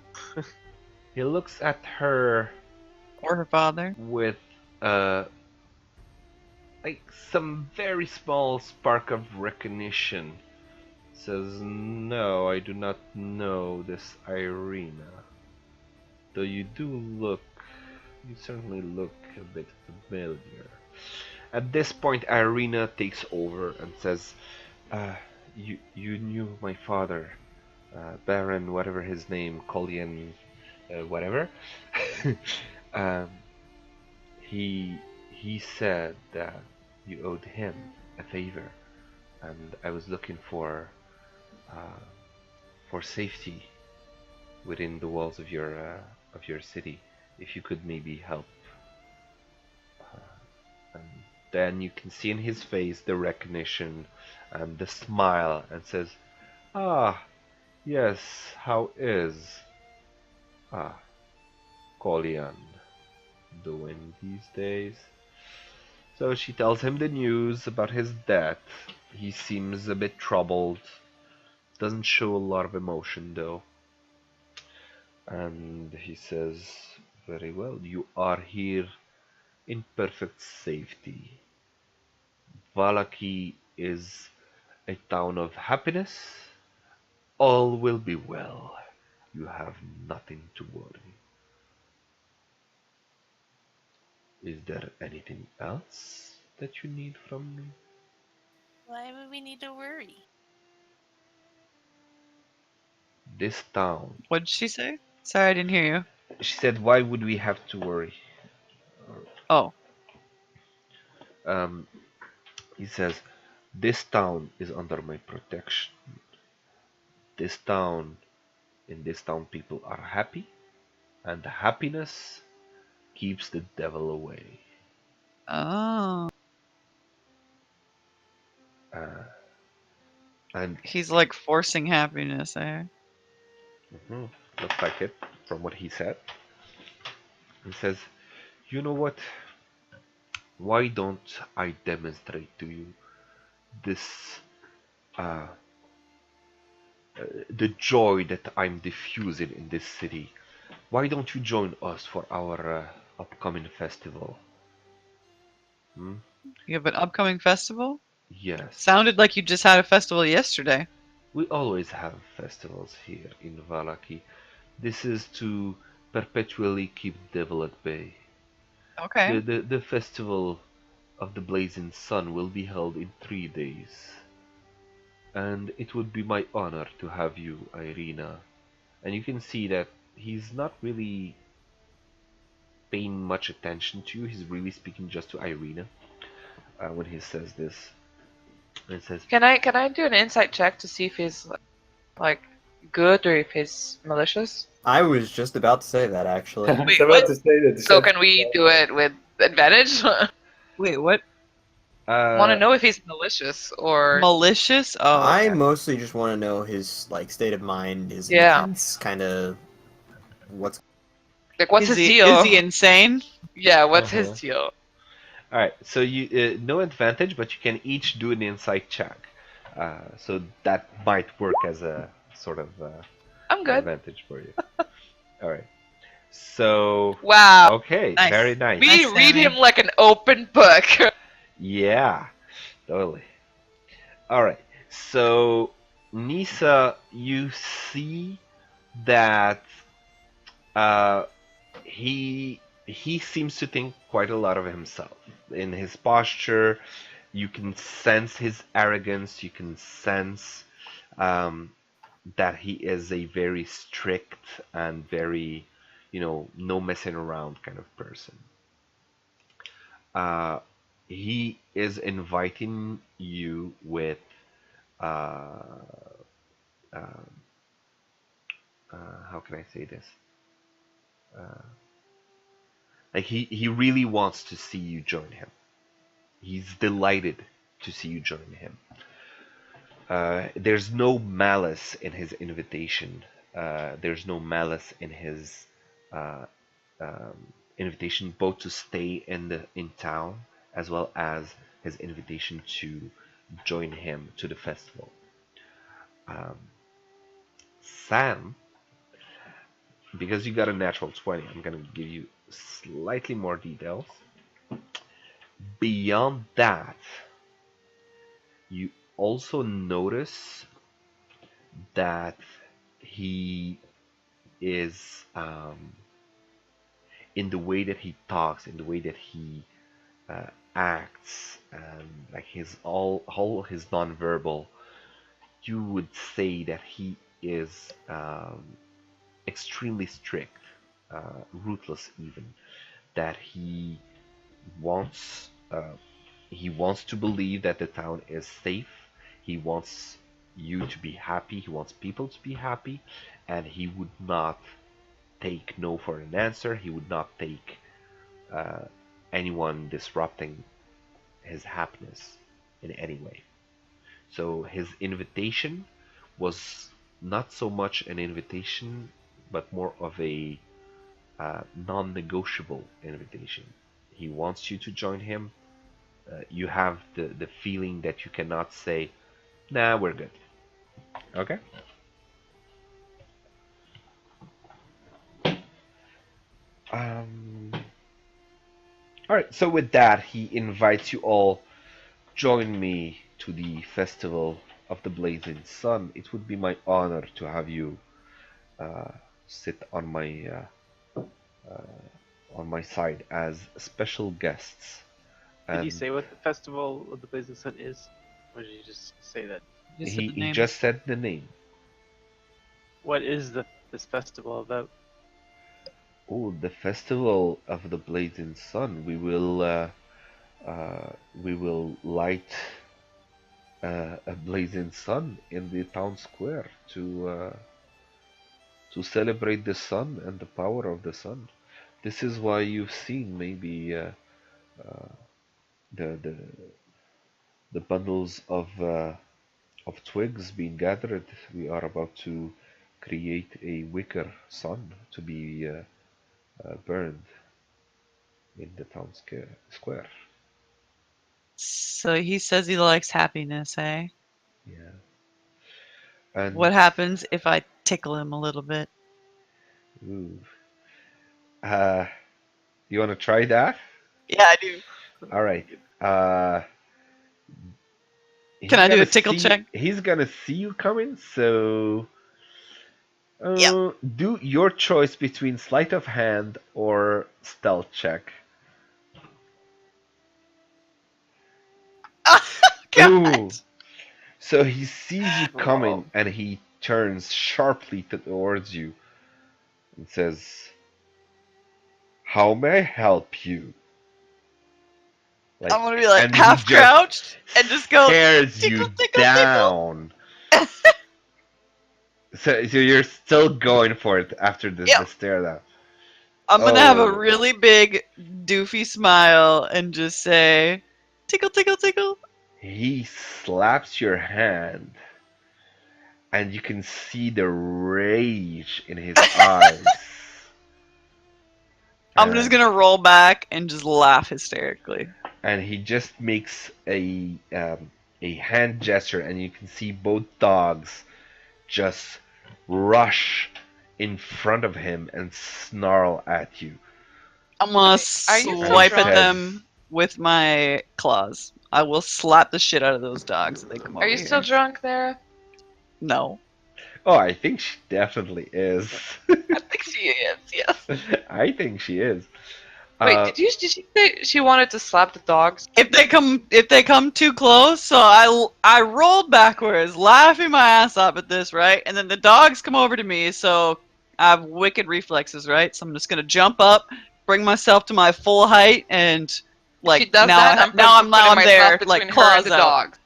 He looks at her Or her father? with like some very small spark of recognition. Says, "No, I do not know this Irina. Though you certainly look a bit familiar." At this point, Irina takes over and says, "You knew my father, Baron, whatever his name, Collian, whatever." um, he said that you owed him a favor, and I was looking for safety within the walls of your city. If you could maybe help, and then you can see in his face the recognition and the smile, and says, "Ah, yes, how is Kolian doing these days?" So she tells him the news about his death. He seems a bit troubled, doesn't show a lot of emotion though. And he says, "Very well, you are here in perfect safety. Vallaki is a town of happiness. All will be well. You have nothing to worry. Is there anything else that you need from me?" Why would we need to worry? This town. What did she say? Sorry, I didn't hear you. She said, "Why would we have to worry?" Oh, Um, he says, "This town is under my protection. This town, in this town, people are happy, and happiness keeps the devil away." oh. Uh, and He's like forcing happiness, eh? looks like it from what he said. He says, "You know what? Why don't I demonstrate to you this, uh, the joy that I'm diffusing in this city? Why don't you join us for our upcoming festival?" Hmm? You have an upcoming festival? Yes. Sounded like you just had a festival yesterday. We always have festivals here in Vallaki. This is to perpetually keep the devil at bay. Okay. The festival of the blazing sun will be held in 3 days, and it would be my honor to have you, Irina. And you can see that he's not really paying much attention to you. He's really speaking just to Irina when he says this. And it says, Can I do an insight check to see if he's like good or if he's malicious? I was just about to say that actually. I was Wait, about what? to say that. So can we do it with Advantage? Wait, what? Want to know if he's malicious or Malicious? Oh, I okay. mostly just want to know his like state of mind, his Yeah. intense kind of what's. like what's Is his he deal? is he insane? Yeah, what's Uh-huh. his deal? All right, so you no advantage, but you can each do an insight check. So that might work as a sort of I'm good. advantage for you. All right. So Wow. okay, Nice. very nice. We Nice, read Sammy. him like an open book. Yeah, totally. All right. So Nisa, you see that uh, he seems to think quite a lot of himself. In his posture, you can sense his arrogance. You can sense um, that he is a very strict and very, no messing around kind of person. Uh, he is inviting you with uh, uh, how can I say this? Uh, like he really wants to see you join him. He's delighted to see you join him. There's no malice in his invitation. There's no malice in his uh, invitation, both to stay in town as well as his invitation to join him to the festival. Um, Sam, because you got a natural 20, I'm gonna give you slightly more details. Beyond that, you also notice that he is in the way that he talks, in the way that he acts, and like his all his nonverbal, you would say that he is extremely strict, ruthless even. That wants uh, he wants to believe that the town is safe. He wants you to be happy. He wants people to be happy, and he would not take no for an answer. He would not take uh, anyone disrupting his happiness in any way. So his invitation was not so much an invitation, but more of a non-negotiable invitation. He wants you to join him. You have the feeling that you cannot say, nah, we're good. Okay? Um, all right, so with that, he invites you all, join me to the festival of the blazing sun. It would be my honor to have you uh, sit on my side as special guests. Did you And say what the festival of the Blazing Sun is, or did you just say that? Just he, the he name. just said the name. What is this festival about? Oh, the festival of the blazing sun. We will light a blazing sun in the town square to celebrate the sun and the power of the sun. This is why you've seen maybe uh, the the the bundles of twigs being gathered. We are about to create a wicker sun to be burned in the town square. So he says he likes happiness, eh? Yeah. And What happens if I tickle him a little bit? ooh, uh, you want to try that? Yeah, I do. All right. Uh, Can he's I do gonna a tickle see check? he's gonna see you coming. So Yep. do your choice between sleight of hand or stealth check. God. Ooh. So he sees you coming Oh, and he turns sharply towards you and says, "How may I help you?" I'm Like, gonna be like and he half just crouched and just go stares tickle, you tickle, tickle. down. So you're still going for it after the Yep. stare down. I'm gonna have a Oh. really big, doofy smile and just say, "Tickle, tickle, tickle." He slaps your hand, and you can see the rage in his eyes. I'm just And gonna roll back and just laugh hysterically. he just makes a hand gesture, and you can see both dogs just rush in front of him and snarl at you. I'm gonna Okay, are you so swipe at drunk? them with my claws. I will slap the shit out of those dogs if they come Are over you still here. drunk there? No. Oh, I think she definitely is. I think she is. Yes. I think she is. Wait, Uh, did she say she wanted to slap the dogs? If they come too close, so I rolled backwards, laughing my ass off at this, right? And then the dogs come over to me, so I have wicked reflexes, right? So I'm just gonna jump up, bring myself to my full height, and If she does that, I'm now putting I'm there, myself like between her and claws the out. dogs,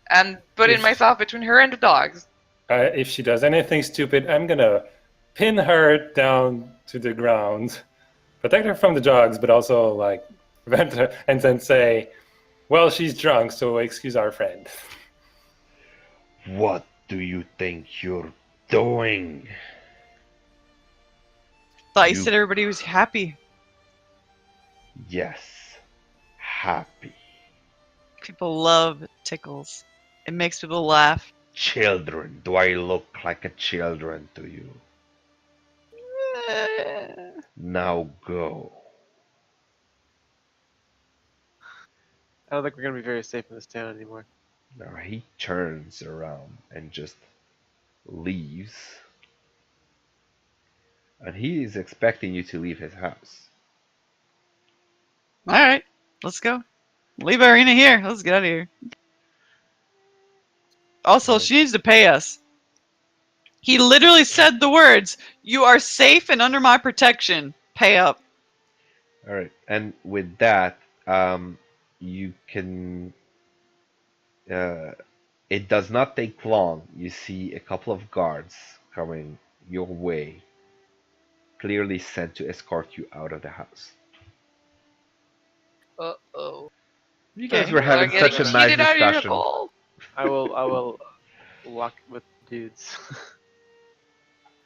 and putting If- myself between her and the dogs. If she does anything stupid, I'm gonna pin her down to the ground, protect her from the dogs, but also like prevent her, and then say, "Well, she's drunk, so excuse our friend." what do you think you're doing? Thought you You, said everybody was happy. yes, happy. People love tickles. It makes people laugh. Children, do I look like a children to you? Now go. I don't think we're gonna be very safe in this town anymore. Now he turns around and just leaves. And he is expecting you to leave his house. All right, let's go. Leave Arena here. Let's get out of here. Also, Alright. she needs to pay us. He literally said the words, "You are safe and under my protection. Pay up." Alright, and with that, you can. Uh, it does not take long. You see a couple of guards coming your way, clearly sent to escort you out of the house. Uh-oh. You guys Okay. were You are having such getting a nice cheated out of your discussion. gold. I will walk with dudes.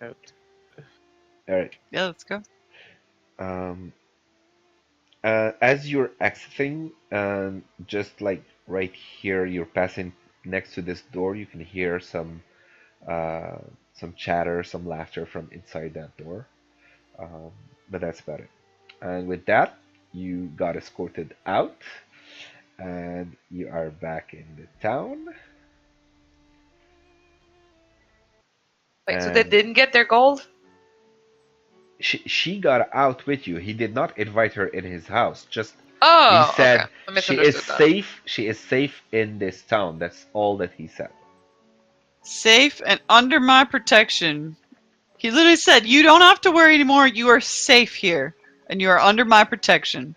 Out. Alright. Yeah, let's go. Um, as you're exiting, just like right here, you're passing next to this door, you can hear uh, some chatter, some laughter from inside that door. Um, but that's about it. And with that, you got escorted out, and you are back in the town. Wait, so they And didn't get their gold? she got out with you. He did not invite her in his house. Just he Oh, said okay. I she is misunderstood that. safe. She is safe in this town. That's all that he said. Safe and under my protection. He literally said, "You don't have to worry anymore. You are safe here, and you are under my protection."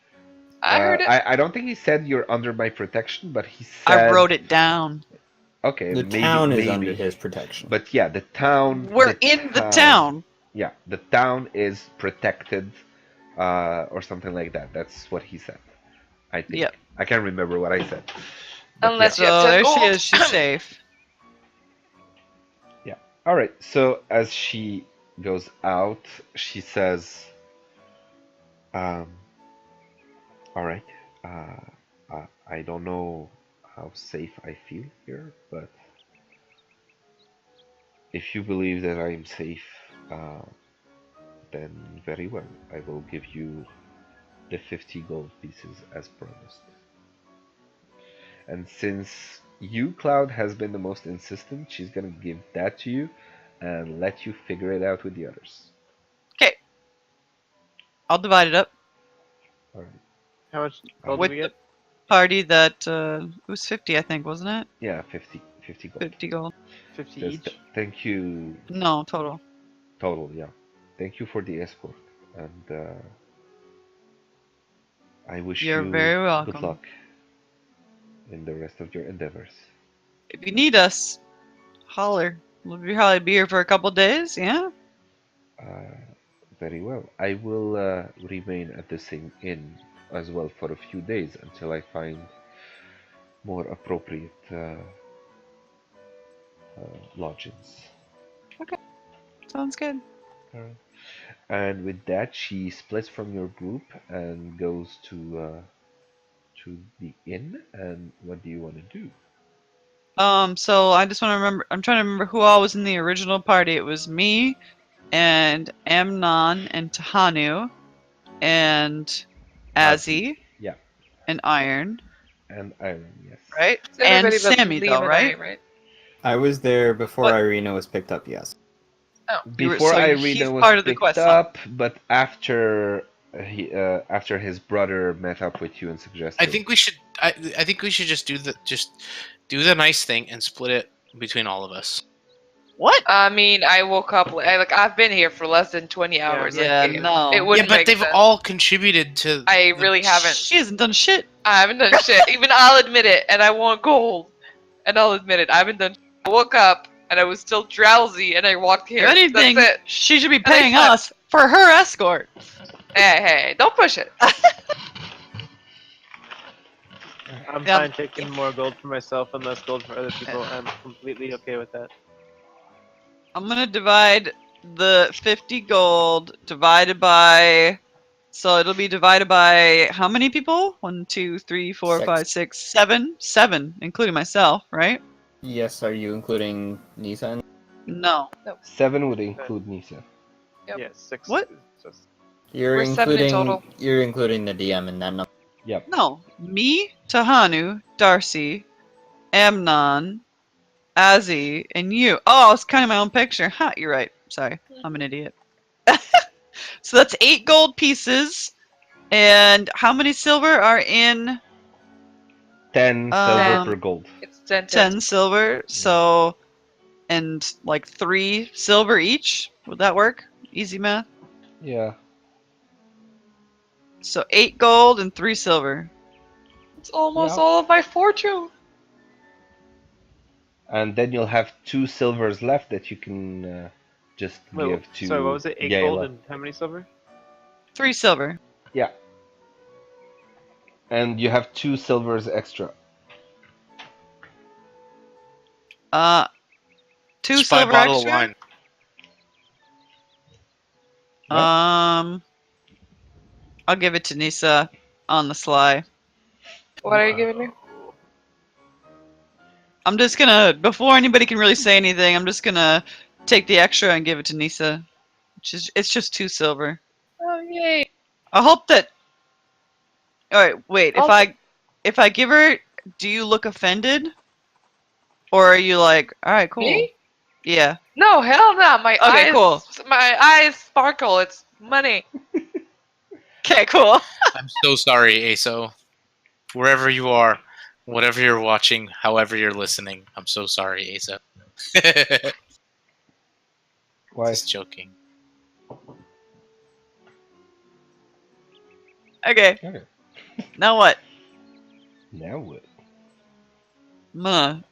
I heard it. I don't think he said you're under my protection, but he I said wrote it down. okay, The maybe town is maybe. under his protection. But yeah, the town. We're in the town. Yeah, the town is protected, or something like that. That's what he said. I think. Yep. I can't remember what I said. But Unless yeah. you have So said there she gold. is. She's safe. Yeah. All right. So as she goes out, she says, um, "All right. I don't know how safe I feel here, but if you believe that I am safe, then very well. I will give you the 50 gold pieces as promised. And since you, Cloud, has been the most insistent, she's gonna give that to you and let you figure it out with the others. Okay, I'll divide it up. Alright. How much gold With do we get? Party that it was 50, I think, wasn't it? Yeah, 50 gold. 50 gold. 50 Says each. thank you, No, total. total, yeah. Thank you for the escort. And I wish You're you very good welcome. luck in the rest of your endeavors. If you need us, holler. We'll probably be here for a couple days. Yeah. Uh, Very well. I will remain at the same inn as well for a few days until I find more appropriate lodgings. Okay, sounds good. Alright. And with that, she splits from your group and goes to the inn. And what do you want to do? So I just want to remember. I'm trying to remember who all was in the original party. It was me, and Amnon, and Tahanu, and Azzy, Yeah, and Iron, and Iron. Yes. right? It's And everybody but Sammy, though, Liam and I, right? right? I was there before What? Irina was picked up. Yes. Oh, Before He's Irina was part of the picked quest line. up, but after his brother met up with you and suggested. I think we should. I think we should just do the nice thing and split it between all of us. What? I mean, I woke up. I've been here for less than 20 hours. like, Yeah, it, no. It Yeah, wouldn't but make they've sense. all contributed to. I really haven't. She hasn't done shit. I haven't done shit. Even I'll admit it, and I want gold. And I'll admit it. I haven't done. I woke up and I was still drowsy, and I walked here. If anything, That's it. she should be I paying slept. us for her escort. Hey, don't push it. I'm Yeah. fine taking more gold for myself and less gold for other people. I'm completely okay with that. I'm gonna divide the 50 gold divided by. So it'll be divided by how many people? 1, 2, 3, 4, Six. 5, 6, 7. 7, including myself, right? Yes. Are you including Nisa? And No. 7 would include Nisa. Yep. Yeah, 6. What? Just, you're We're 7 in including. total. You're including the DM in that number. Yep. No. Me, Tahanu, Darcy, Amnon, Azzy, and you. Oh, I was counting my own picture. Ha, you're right. Sorry. I'm an idiot. So that's 8 gold pieces. And how many silver are in 10 silver Um, per gold. It's 10. 10 silver? So, and like 3 silver each? Would that work? Easy math. Yeah. So 8 gold and 3 silver. It's almost Yeah. all of my fortune. And then you'll have 2 silvers left that you can just wait, give to sorry, what was it? 8 gold Yayla. and how many silver? 3 silver. Yeah. And you have 2 silvers extra. 2 Just buy a silver bottle extra. of wine. I'll give it to Nisa on the sly. What are you giving me? I'm just gonna, before anybody can really say anything, I'm just gonna take the extra and give it to Nisa. It's just 2 silver. Oh, yay. I hope that. All right, wait. I'll If I give her, do you look offended, or are you like, all right, cool? Me? Yeah. No, hell no. My Okay, eyes, cool. My eyes sparkle. It's money. Okay, cool. I'm so sorry, Aso. Wherever you are, whatever you're watching, however you're listening, I'm so sorry, Aso. Why? Just joking. Okay. Okay. Now what? Now what? I'm gonna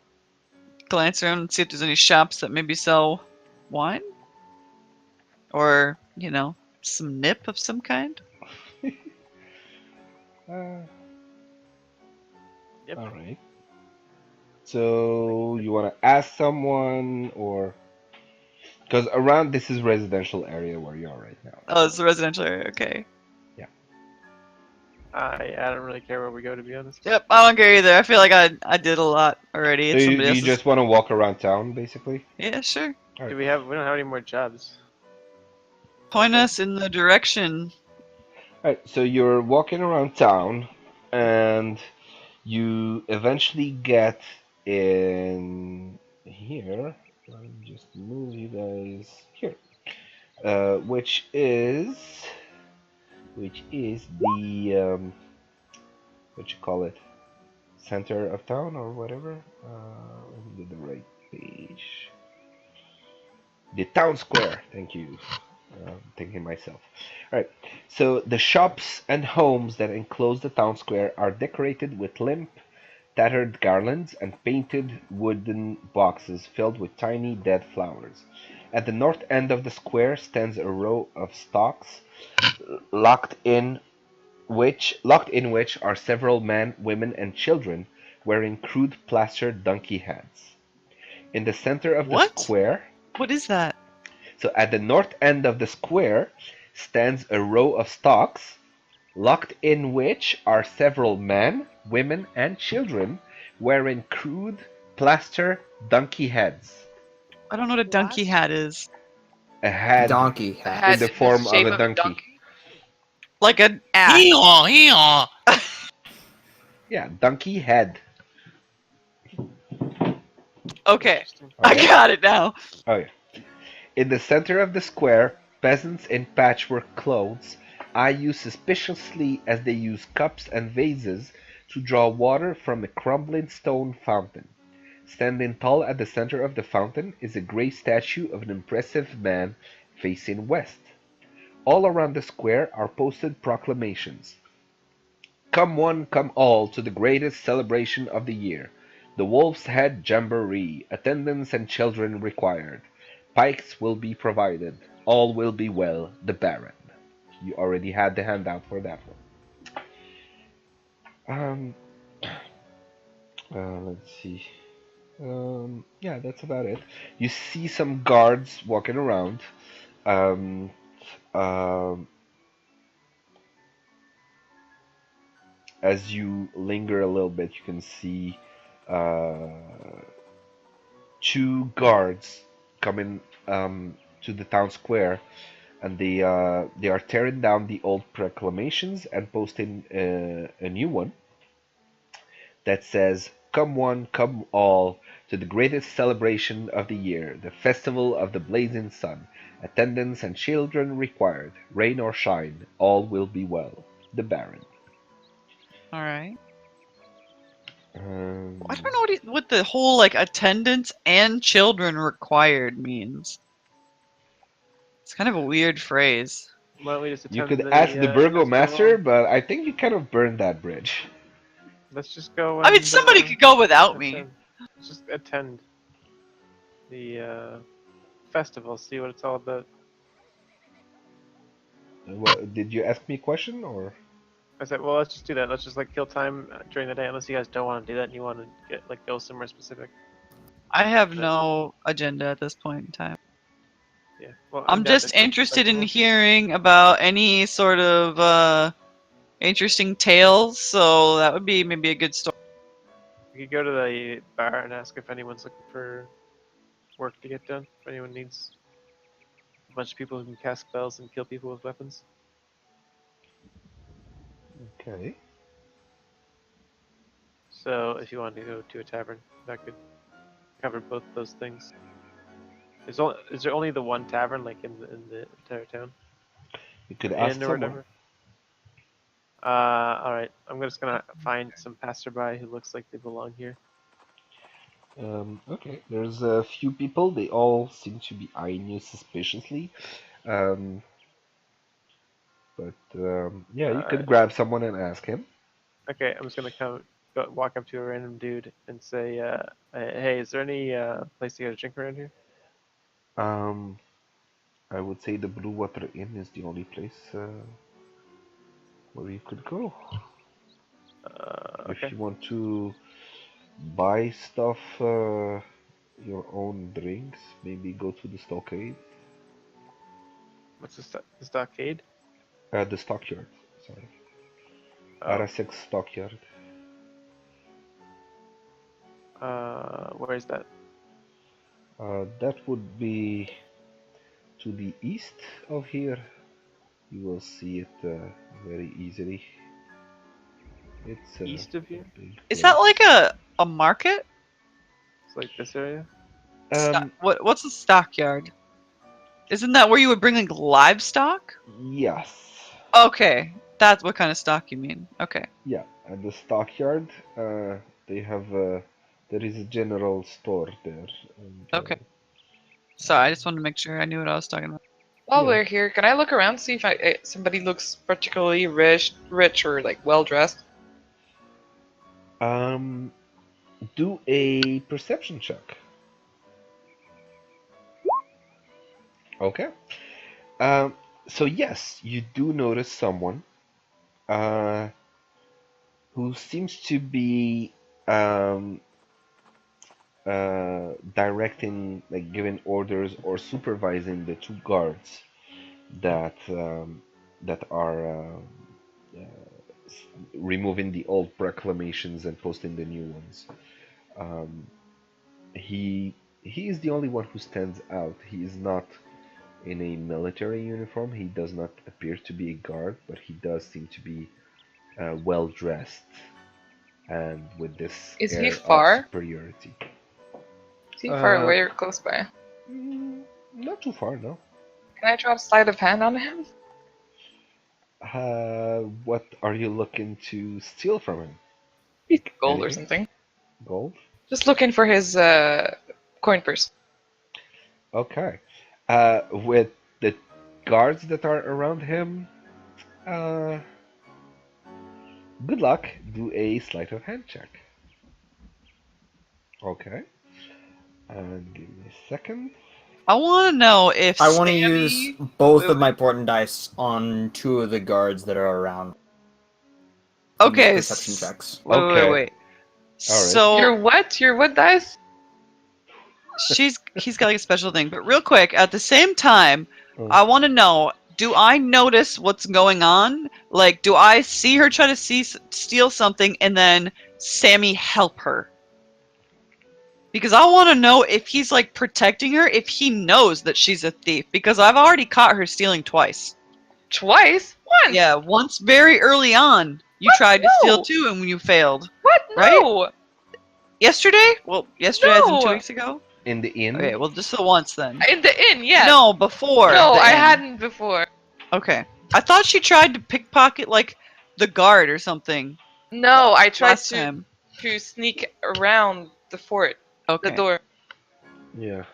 glance around and see if there's any shops that maybe sell wine, or some nip of some kind. Yep. All right. So you want to ask someone, or because around this is residential area where you are right now. Oh, it's the residential area. Okay. I don't really care where we go, to be honest. Yep. I don't care either. I feel like I did a lot already. So It's you, somebody you else's. just want to walk around town, basically. Yeah, sure. Do we don't have any more jobs. Point us in the direction. All right. So you're walking around town, and you eventually get in here. Let me just move you guys here, which is the what you call it, center of town or whatever. Let me get the right page. The town square. Thank you. Thinking myself. All right. So the shops and homes that enclose the town square are decorated with limp, tattered garlands and painted wooden boxes filled with tiny dead flowers. At the north end of the square stands a row of stocks, locked in which are several men, women, and children wearing crude plastered donkey heads. In the center of the What? square, What is that? so at the north end of the square, stands a row of stocks, locked in which are several men, women, and children wearing crude plaster donkey heads. I don't know what a donkey hat is. A head Donkey A hat. head in the in the form of shape a of a donkey. donkey. Like an axe. Hee-haw, hee-haw. Yeah, donkey head. Okay, Interesting. I Okay? got it now. Oh yeah. In the center of the square, peasants in patchwork clothes eye you suspiciously as they use cups and vases to draw water from a crumbling stone fountain. Standing tall at the center of the fountain is a gray statue of an impressive man facing west. All around the square are posted proclamations. Come one, come all to the greatest celebration of the year, the Wolf's Head Jamboree. Attendance and children required. Pikes will be provided. All will be well. The Baron. You already had the handout for that one. Let's see. Yeah, that's about it. You see some guards walking around. Um, um, as you linger a little bit, you can see uh, two guards coming to the town square, and they are tearing down the old proclamations and posting a new one that says, "Come one, come all, to the greatest celebration of the year, the festival of the blazing sun. Attendance and children required. Rain or shine, all will be well. The Baron." All right. I Um, don't know what the whole like attendance and children required means. It's kind of a weird phrase. Why don't we just you attend could the ask the burgomaster, festival? but I think you kind of burned that bridge. Let's just go I mean, and somebody could go without me. attend. Let's just attend the festival, see what it's all about. What, did you ask me a question or? I said, well, let's just do that. Let's just like kill time during the day, unless you guys don't want to do that and you want to get like go somewhere specific. I have Right. no agenda at this point in time. Yeah. Well, I'm down to just kill the interested in festival. hearing about any sort of interesting tales, so that would be maybe a good story. We could go to the bar and ask if anyone's looking for work to get done. If anyone needs a bunch of people who can cast spells and kill people with weapons. Okay. So if you wanted to go to a tavern, that could cover both those things. Is there only the one tavern like in the entire town? You could An ask inn or someone. whatever? All right. I'm just gonna find some passerby who looks like they belong here. Okay. There's a few people. They all seem to be eyeing you suspiciously. Um, but yeah, you could Uh, grab someone and ask him. okay. I'm just gonna walk up to a random dude and say, "Hey, is there any place to get a drink around here?" Um, I would say the Blue Water Inn is the only place where you could go. If Okay. you want to buy stuff, your own drinks, maybe go to the stockade. What's the stockade? The stockyard. Sorry. Oh. Arasek stockyard. Where is that? That would be to the east of here. You will see it very easily. It's East of a here? big Is that like place. a market? It's like this area. Um, What's a stockyard? Isn't that where you would bring like livestock? yes. Okay, that's what kind of stock you mean. Okay. Yeah, at the stockyard, they have there is a general store there, and Okay. So I just wanted to make sure I knew what I was talking about. While yeah. we're here, can I look around see if somebody looks particularly rich or like well dressed? Um, do a perception check. Okay. Um, so yes, you do notice someone uh, who seems to be um, directing, like giving orders or supervising the two guards that that are removing the old proclamations and posting the new ones. Um, he he is the only one who stands out. He is not in a military uniform. He does not appear to be a guard, but he does seem to be well dressed and with this Is he air of far? superiority. Is he far Uh, away or close by? Not too far, no. Can I drop sleight of hand on him? What are you looking to steal from him? Gold or Anything? something. Gold? Just looking for his coin purse. Okay. With the guards that are around him, uh, good luck. Do a sleight of hand check. Okay. And give me a second. I want to know if I want to Sammy... use both Wait, of my portent dice on two of the guards that are around. Okay. Perception checks. Wait. Okay. All right. So Your what? Your what dice? he's got like a special thing. But real quick, at the same time, I want to know: do I notice what's going on? Like, do I see her try to steal something, and then Sammy help her? Because I want to know if he's like protecting her, if he knows that she's a thief. Because I've already caught her stealing twice. Twice? Once? Yeah, once very early on. You What? tried to steal No. too, and you failed. What? Right? No. Yesterday? Well, yesterday as in 2 No. weeks ago? in the inn. Okay, well, just the once then. In the inn, yes. No, before. No, the I end. hadn't before. Okay. I thought she tried to pickpocket, like, the guard or something. No, I tried last time. to sneak around the fort, Okay. the door. Yeah.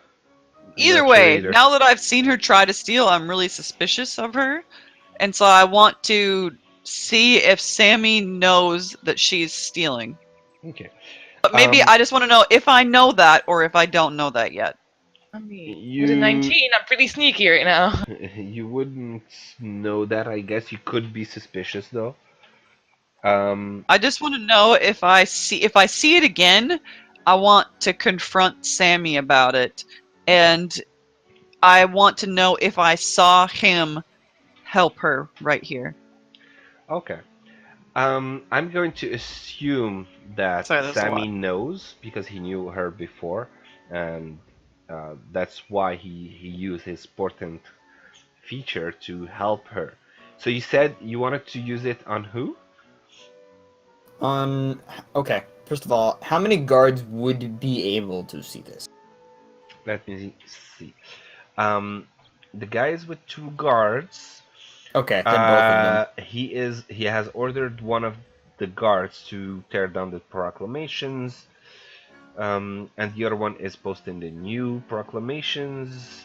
Either Not sure way, either. now that I've seen her try to steal, I'm really suspicious of her. And so I want to see if Sammy knows that she's stealing. Okay. But maybe I just want to know if I know that or if I don't know that yet. I mean, You- with a 19, I'm pretty sneaky right now. You wouldn't know that, I guess. You could be suspicious though. I just want to know if I see it again, I want to confront Sammy about it, and I want to know if I saw him help her right here. Okay. I'm going to assume that Sorry, that's a Sammy lot. knows because he knew her before, and that's why he used his portent feature to help her. So you said you wanted to use it on who? Okay. First of all, how many guards would be able to see this? Let me see. The guys with two guards. Okay, then both of them. He has ordered one of the guards to tear down the proclamations, and the other one is posting the new proclamations.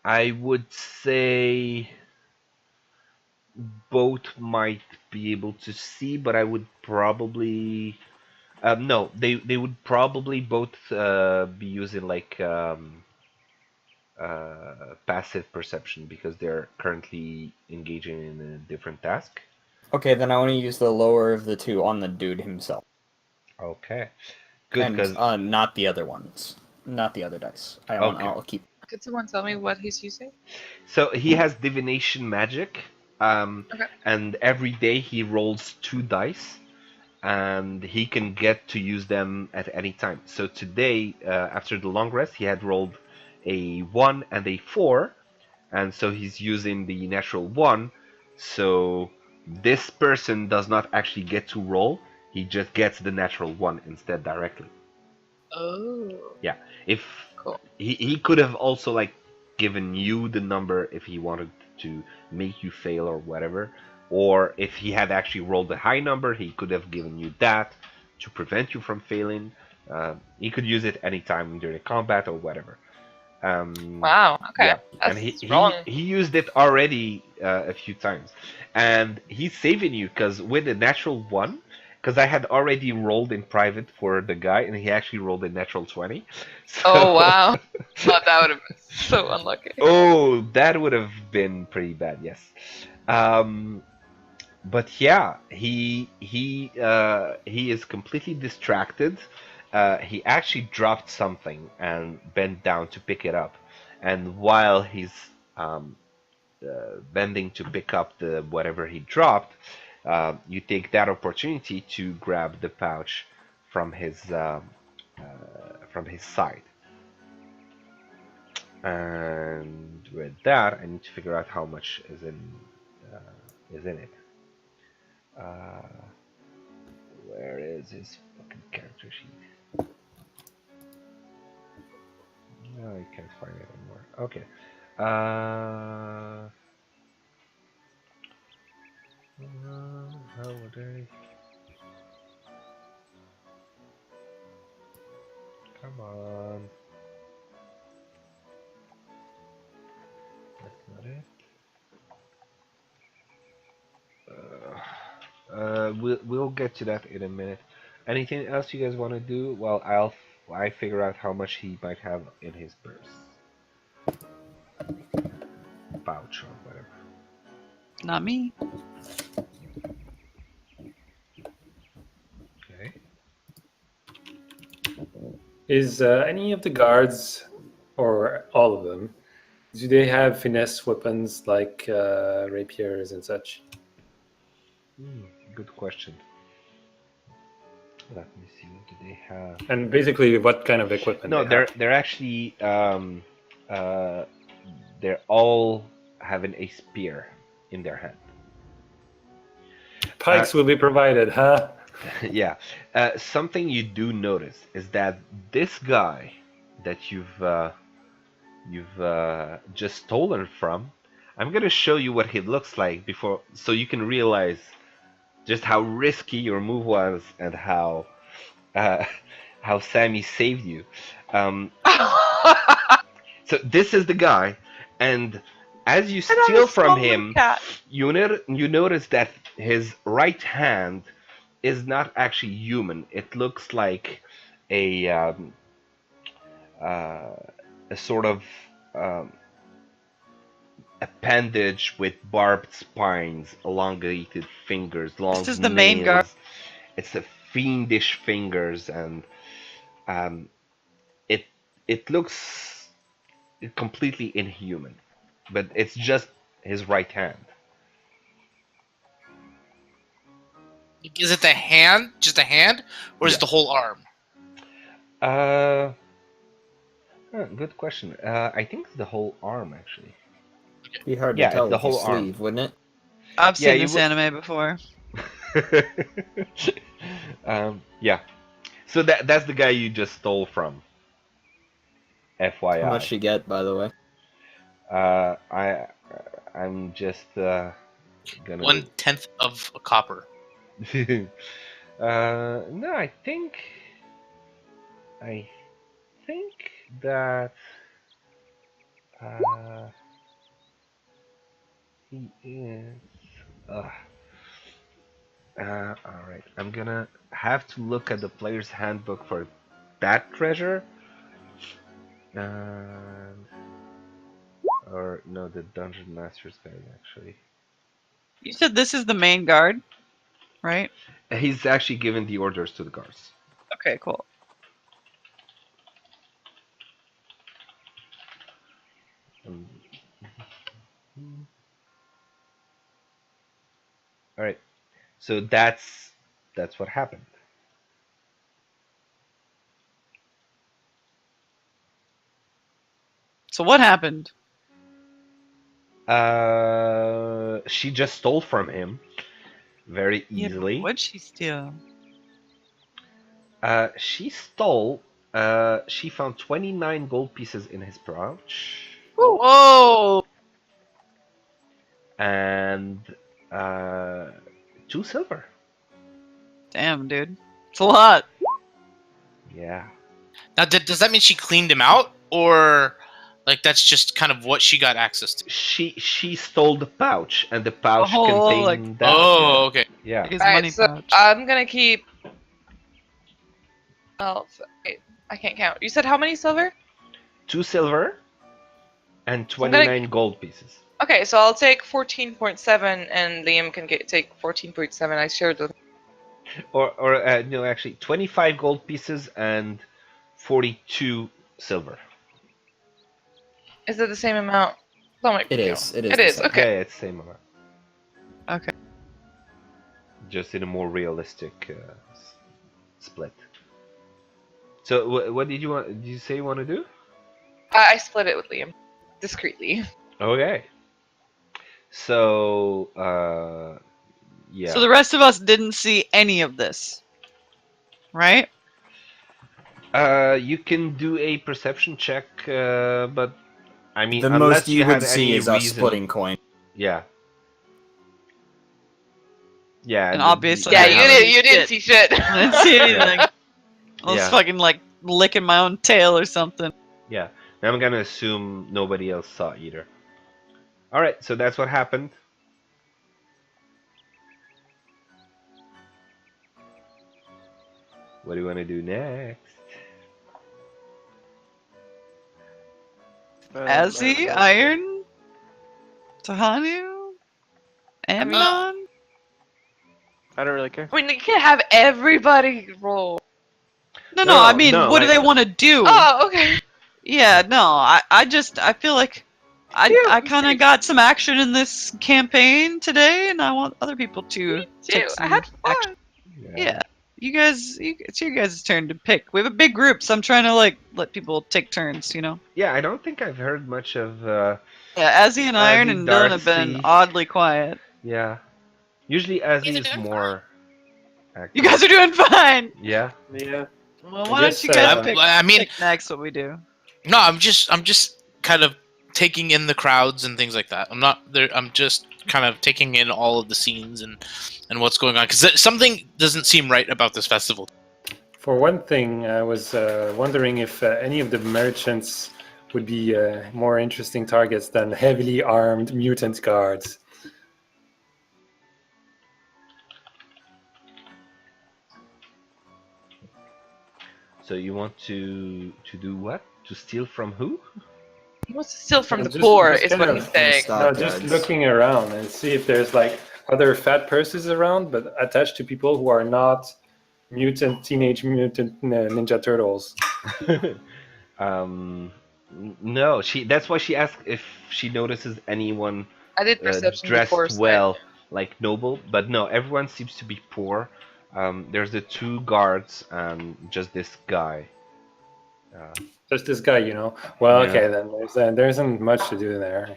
I would say both might be able to see, but I would probably no, they would probably both be using like passive perception because they're currently engaging in a different task. Okay, then I want to use the lower of the two on the dude himself. Okay, good And because not the other ones. Not the other dice. Okay. I'll keep. Could someone tell me what he's using? so he has divination magic, Okay. and every day he rolls 2 dice, and he can get to use them at any time. So today, after the long rest, he had rolled a 1 and a 4, and so he's using the natural 1. So this person does not actually get to roll; he just gets the natural 1 instead directly. Oh. Yeah, if Cool. he could have also like given you the number if he wanted to make you fail or whatever, or if he had actually rolled a high number, he could have given you that to prevent you from failing. He could use it anytime during combat or whatever. Wow. Okay. Yeah, That's and strong. he used it already a few times, and he's saving you because with the natural 1, because I had already rolled in private for the guy, and he actually rolled a natural 20. So, Oh wow. Oh, that would have been so unlucky. oh, that would have been pretty bad. Yes. But yeah, he is completely distracted. He actually dropped something and bent down to pick it up, and while he's um, bending to pick up the whatever he dropped, you take that opportunity to grab the pouch from his side. And with that, I need to figure out how much is in it. Uh, where is his fucking character sheet? No, I can't find it anymore. Okay. How would I? Come on. That's not it. We'll get to that in a minute. Anything else you guys want to do? Well, I figure out how much he might have in his purse, pouch, or whatever. Not me. Okay. Is any of the guards, or all of them, do they have finesse weapons like rapiers and such? Good question. Let me see. What do they have? And basically, what kind of equipment? No, they have? they're actually they're all having a spear in their hand. Pikes will be provided, huh? Yeah. Something you do notice is that this guy that you've just stolen from, I'm gonna show you what he looks like before, so you can realize just how risky your move was and uh, how Sammy saved you. Um, so this is the guy, and as you And I'm a steal from small him, cat. you notice that his right hand is not actually human. It looks like a uh, a sort of um, appendage with barbed spines, elongated fingers, long This is the main guard. nails. It's a fiendish fingers, and um, it it looks completely inhuman. But it's just his right hand. Is it the hand, just a hand, or is it the Yes. whole arm? Uh, good question. I think it's the whole arm actually. Be hard to Yeah, it's tell the with your whole arm. sleeve, wouldn't it? I've Yeah, seen you this would. anime before. Yeah. So that's the guy you just stole from. How much FYI. she get, by the way? I'm just gonna. 1/10 of a copper. No, I think that he is. Uh, all right, I'm gonna have to look at the player's handbook for that treasure. And or no, the dungeon master's guide actually. You said this is the main guard, right? He's actually given the orders to the guards. Okay, cool. Um, all right, so that's what happened. So what happened? She just stole from him very Yeah, but easily. what'd she steal? She stole. She found 29 gold pieces in his pouch, Whoa! and uh, 2 silver. Damn, dude. It's a lot. Yeah. Now, does that mean she cleaned him out, or Like that's just kind of what she got access to. She stole the pouch, and the pouch whole, like- contained that. Oh, okay. Yeah. His Alright, money so pouch. I'm gonna keep. Oh, wait, I can't count. You said how many silver? 2 silver and So I'm gonna- 29 gold pieces. Okay, so I'll take 14.7, and Liam can take 14.7. I shared with. Or no, actually 25 gold pieces and 42 silver. Is it the same amount? That might It be is. It is. It the is. same. Okay. Yeah, it's the same amount. Okay. Just in a more realistic split. So what did you want? Did you say you want to do? I split it with Liam, discreetly. Okay. So yeah. So the rest of us didn't see any of this, right? You can do a perception check, but I mean, The unless most you had would see any is us reason. splitting coin. Yeah. Yeah. And obviously Yeah, I you haven't didn't. seen You didn't shit. see shit. I didn't see anything. I was Yeah. fucking like licking my own tail or something. Yeah. Now I'm gonna assume nobody else saw either. All right. So that's what happened. What do you want to do next? Azzy, Iron, Tahanu, Amnon. I don't really care. I mean, you can't have everybody roll. No, No, I mean, no, what do like- they want to do? Oh, okay. Yeah, no, I feel like I kind of got some action in this campaign today, and I want other people to take Dude, some I had action. fun. Yeah, you guys, it's your guys' turn to pick. We have a big group, so I'm trying to like let people take turns, you know. Yeah, I don't think I've heard much of. Yeah, Azzy and Iron Azzy, and Dylan have been Darcy. oddly quiet. Yeah. Usually guys Azzy are is doing more. Active. You guys are doing fine. Yeah. Yeah. Well, I why don't guess, you guys pick, I mean, pick next? What we do? no, I'm just kind of taking in the crowds and things like that. I'm not there. I'm just kind of taking in all of the scenes and what's going on because something doesn't seem right about this festival. For one thing, I was wondering if any of the merchants would be more interesting targets than heavily armed mutant guards. So you want to do what? To steal from who? He wants to steal from the Just- poor, just is kind what of he's saying. stop. No, just guards. looking around and see if there's like other fat purses around, but attached to people who are not teenage mutant ninja turtles. No, that's why she asked if she notices anyone I did perception dressed before. So well, like noble. But no, everyone seems to be poor. There's the 2 guards and just this guy. Just this guy, you know. Well, Yeah. okay, then there isn't much to do there.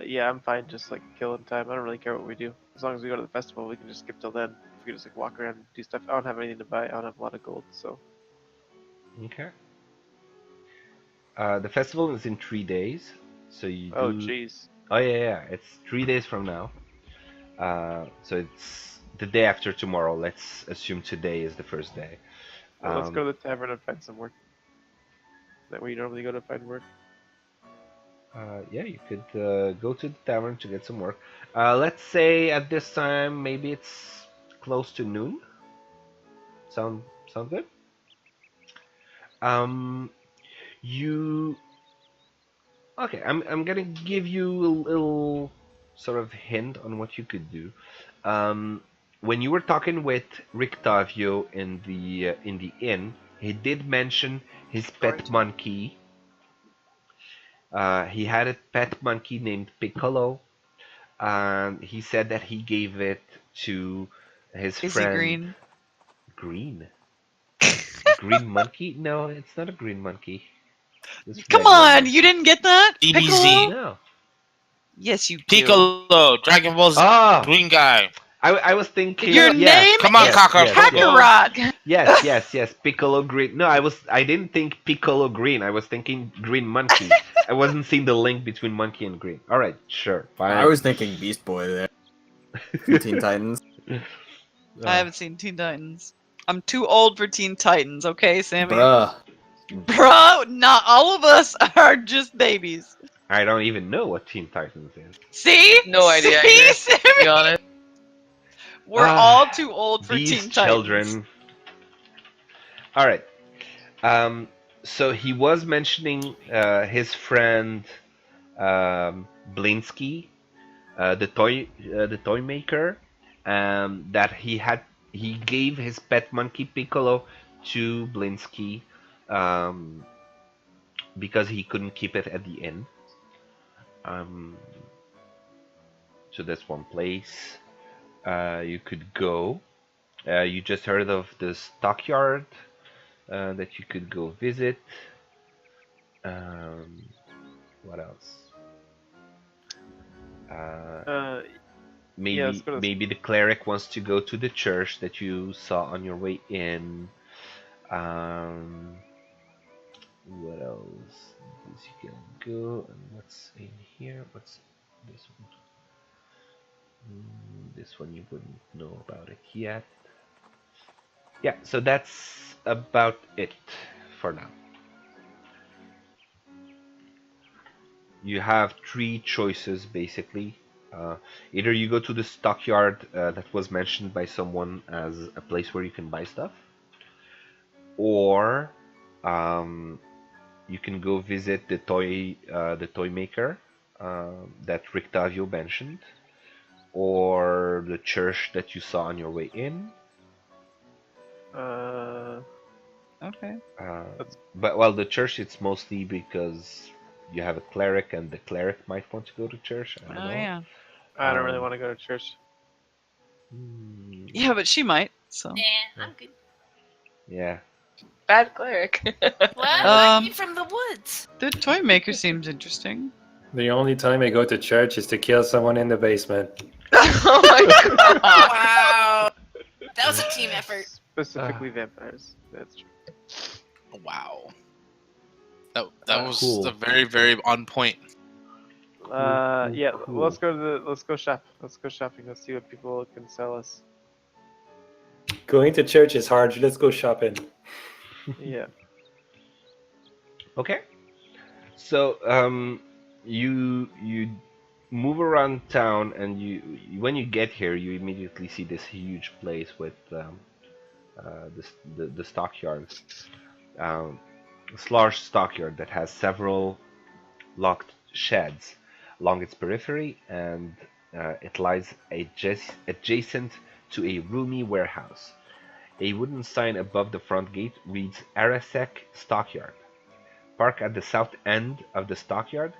Yeah, I'm fine just like killing time. I don't really care what we do. As long as we go to the festival, we can just skip till then. We can just like walk around and do stuff. I don't have anything to buy. I don't have a lot of gold, so. Okay. The festival is in 3 days, so you. Oh, do... jeez. Oh yeah. It's 3 days from now. So it's the day after tomorrow. Let's assume today is the first day. Well, let's go to the tavern and find some work. Is that where you normally go to find work? Yeah, you could go to the tavern to get some work. Let's say at this time, maybe it's close to noon. Sound good? You okay? I'm gonna give you a little sort of hint on what you could do. When you were talking with Rictavio in the inn, he did mention his pet monkey. He had a pet monkey named Piccolo, and he said that he gave it to his Is friend. he green? Green? Green monkey? No, it's not a green monkey. It's Come regular on, monkey. you didn't get that? DBZ. Piccolo? No. Yes, you do. Piccolo, Dragon Ball Z, Ah, green guy. I was thinking. Your yes, name Come on, is Cocker. Kakarot. Yes, Piccolo Green. No, I didn't think Piccolo Green. I was thinking Green Monkey. I wasn't seeing the link between monkey and green. All right, sure, fine. I was thinking Beast Boy there. From Teen Titans. I haven't seen Teen Titans. I'm too old for Teen Titans, okay, Sammy? Bruh. Bro, not all of us are just babies. I don't even know what Teen Titans is. See? No idea See, either, Sammy? to be honest. We're Ah, all too old for These Teen Titans. children. All right. Um, so he was mentioning his friend Blinsky, the toy maker, that he gave his pet monkey Piccolo to Blinsky, um, because he couldn't keep it at the inn. Um, so that's one place you could go. You just heard of the stockyard that you could go visit. Um, what else? Yeah, let's Maybe go to maybe the cleric wants to go to the church that you saw on your way in. Um, what else? This you can go, and what's in here? What's this one? This one you wouldn't know about it yet. Yeah, so that's about it for now. You have three choices basically. Either you go to the stockyard that was mentioned by someone as a place where you can buy stuff, or you can go visit the toy maker that Rictavio mentioned, or the church that you saw on your way in. Okay. But well, the church it's mostly because you have a cleric, and the cleric might want to go to church. I don't Oh know. yeah. I don't really Um, want to go to church. Yeah, but she might. So. Nah, I'm good. Yeah. Bad cleric. What? I Um, came from the woods. The toy maker seems interesting. The only time I go to church is to kill someone in the basement. Oh my god. Wow. That was a team effort. Specifically vampires. That's true. Wow. That was Cool. a very, very on point. Yeah, cool. let's go shop. Let's go shopping. Let's see what people can sell us. Going to church is hard. Let's go shopping. Yeah. Okay. So you move around town, and when you get here, you immediately see this huge place with the stockyard. This large stockyard that has several locked sheds along its periphery, and it lies adjacent to a roomy warehouse. A wooden sign above the front gate reads Arasek Stockyard. Parked at the south end of the stockyard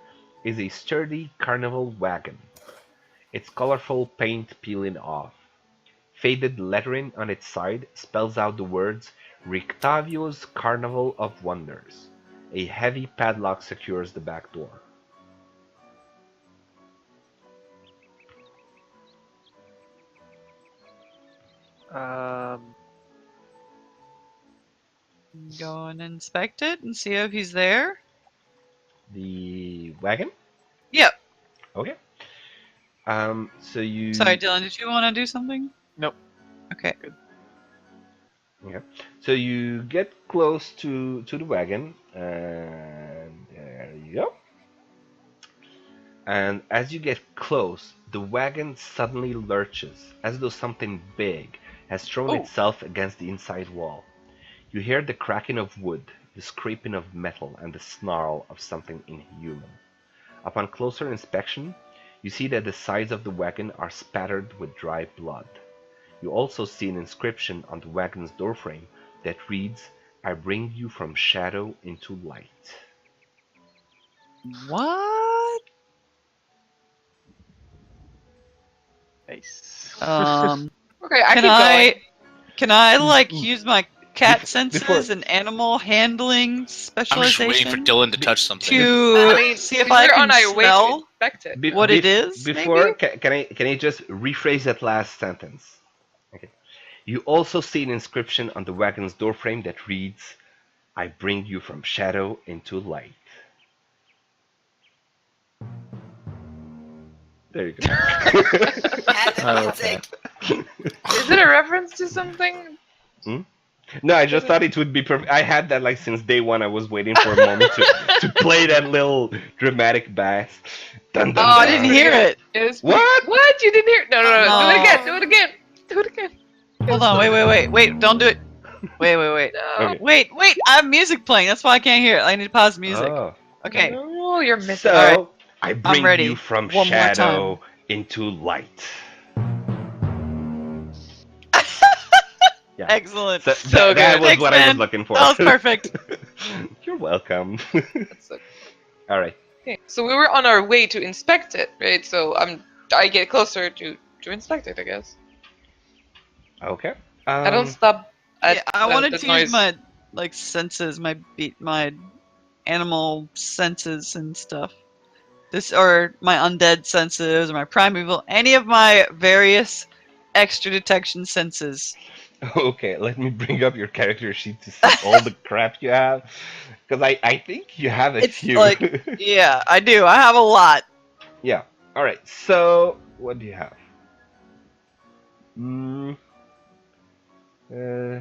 is a sturdy carnival wagon, its colorful paint peeling off. Faded lettering on its side spells out the words Rictavio's Carnival of Wonders. A heavy padlock secures the back door. Go and inspect it and see if he's there. The wagon? Yep. Okay. So you. Sorry, Dylan, did you want to do something? Nope. Okay. Okay. So you get close to the wagon, and there you go. And as you get close, the wagon suddenly lurches, as though something big has thrown itself against the inside wall. You hear the cracking of wood, the scraping of metal, and the snarl of something inhuman. Upon closer inspection, you see that the sides of the wagon are spattered with dry blood. You also see an inscription on the wagon's doorframe that reads, I bring you from shadow into light. What? Nice. Okay, I Can keep going. can I like use my cat Bef- senses before- and animal handling I'm just specialization waiting for Dylan to touch something. to I mean, see if we're I can on our way to smell inspect it. Be- what it is? Before, maybe? can I just rephrase that last sentence? Okay. You also see an inscription on the wagon's doorframe that reads, I bring you from shadow into light. There you go. Had the Oh, music. Is it a reference to something? No, I just thought it would be perfect. I had that like since day one. I was waiting for a moment to play that little dramatic bass. Dun Oh, dun I didn't dun. hear it. It was What? what? You didn't hear? No, no, no. Do it No. again. Do it again. Do it again. Hold on. Wait. Don't do it. Wait. No. Okay. Wait. I have music playing. That's why I can't hear it. I need to pause the music. Oh. Okay. No, you're missing. All right. So I I'm bring ready. you from One more time. shadow into light. Yeah. Excellent. So So that good. was Thanks, what I was man. looking for. That was perfect. You're welcome. That's so- All right. Okay, so we were on our way to inspect it, right? So I get closer to inspect it, I guess. Okay. I don't stop at Yeah, I wanted the to noise. use my senses, my animal senses and stuff. This or my undead senses or my primeval, any of my various extra detection senses. Okay, let me bring up your character sheet to see all the crap you have. Because I think you have a It's few. like, yeah, I do. I have a lot. Yeah. All right. So what do you have? Mm, uh,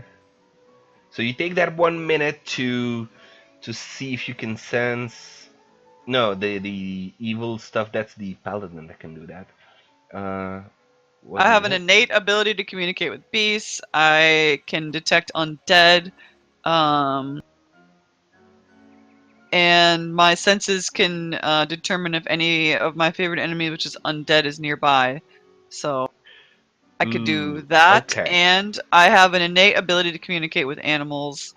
so you take that 1 minute to see if you can sense. No, the evil stuff. That's the paladin that can do that. What I do have you an have? innate ability to communicate with beasts. I can detect undead. Um, and my senses can determine if any of my favorite enemies, which is undead, is nearby. So I could do that, Okay. and I have an innate ability to communicate with animals.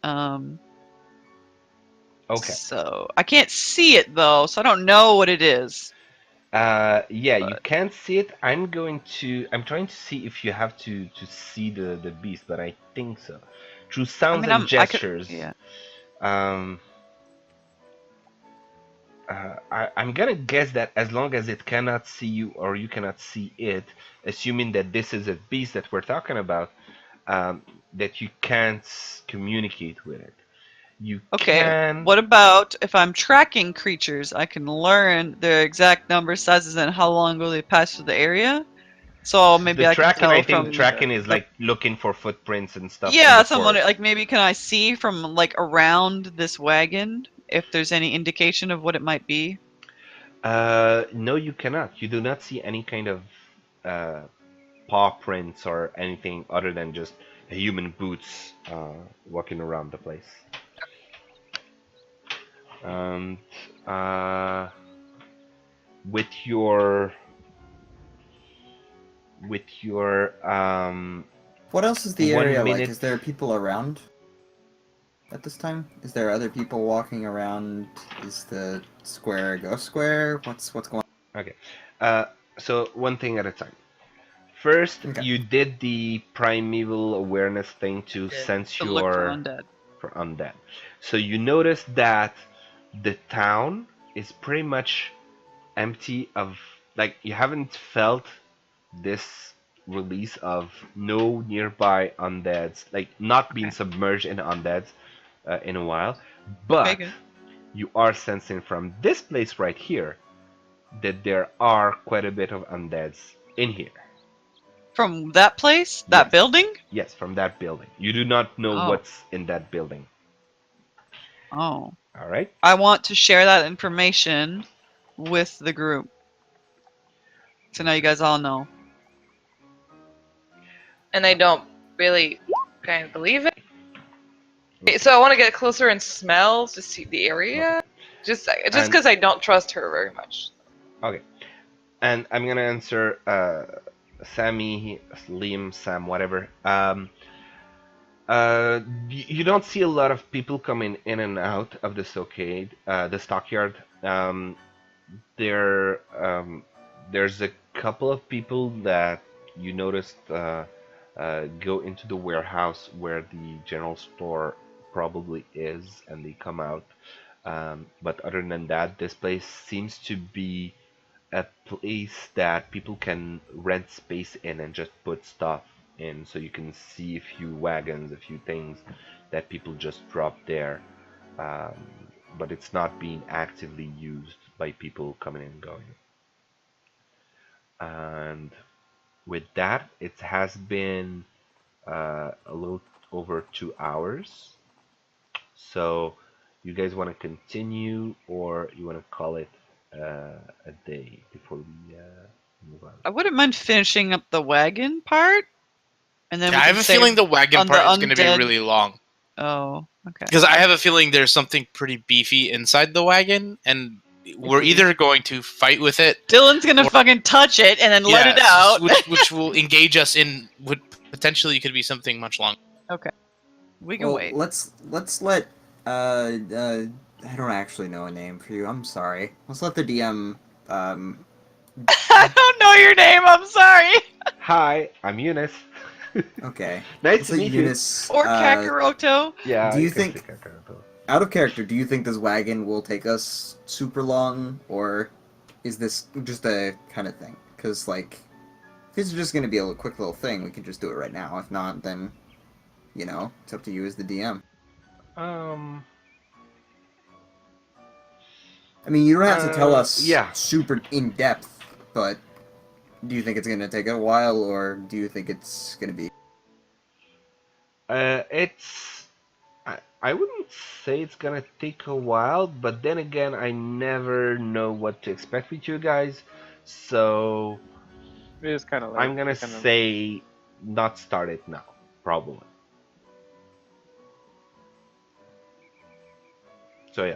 Um, Okay. so I can't see it though, so I don't know what it is. Yeah, you But can't see it. I'm trying to see if you have to see the beast, but I think so. Through I sounds mean, and I could, gestures. yeah. Um, I'm gonna guess that as long as it cannot see you or you cannot see it, assuming that this is a beast that we're talking about, um, that you can't communicate with it. You Okay. can. What about if I'm tracking creatures? I can learn their exact number, sizes, and how long will they pass through the area. So The maybe I can tracking, I tell think from tracking is like looking for footprints and stuff in yeah, the someone forest. like maybe can I see from like around this wagon if there's any indication of what it might be? No, you cannot. You do not see any kind of uh, paw prints or anything other than just human boots walking around the place. And uh, with your with your What else is the one area like? minute. Is there people around at this time? Is there other people walking around? Is the square a ghost square? What's going Okay. Uh, so one thing at a time. First, on? Okay. you did the primeval awareness thing to Did. sense To look for your undead. for undead. So you notice that the town is pretty much empty of, like, you haven't felt this release of no nearby undeads, like not being Okay. submerged in undeads in a while, Okay, but good. you are sensing from this place right here that there are quite a bit of undeads in here. From that place? That Yes. building? Yes, from that building. You do not know Oh. what's in that building. Oh. All right? I want to share that information with the group. So now you guys all know. And I don't really kind of believe it. Okay, so I want to get closer and smell to see the area. Just And because I don't trust her very much. okay. And I'm gonna answer Sammy, Liam, Sam, whatever. You don't see a lot of people coming in and out of the stockade, the stockyard. There, there's a couple of people that you noticed go into the warehouse where the general store probably is, and they come out. But other than that, this place seems to be a place that people can rent space in and just put stuff in, so you can see a few wagons, a few things that people just drop there, um, but it's not being actively used by people coming and going. And with that, it has been a little over 2 hours. So, you guys want to continue, or you want to call it a day before we move on? I wouldn't mind finishing up the wagon part, and then Yeah, we I can have a save feeling the wagon on the part is going to be undead. really long. Oh, okay. Because I have a feeling there's something pretty beefy inside the wagon, and we're either going to fight with it, Dylan's gonna fucking touch it and then let it out. which will engage us in what potentially could be something much longer. Okay, we can Well, wait. let's let I don't actually know a name for you. I'm sorry. Let's let the DM I don't know your name. I'm sorry. Hi, I'm Eunice. okay. Nice Let's to let meet you. Eunice. Or Kakaroto. Yeah. Do you can think- say Kakaroto. Out of character, do you think this wagon will take us super long, or is this just a kind of thing? Because, like, if it's just going to be a quick little thing, we can just do it right now. If not, then, you know, it's up to you as the DM. I mean, you don't have to tell us yeah. super in-depth, but do you think it's going to take a while, or do you think it's going to be... It's. I wouldn't say it's gonna take a while, but then again, I never know what to expect with you guys, so It is kind of late. I'm gonna say not start it now, probably. So yeah,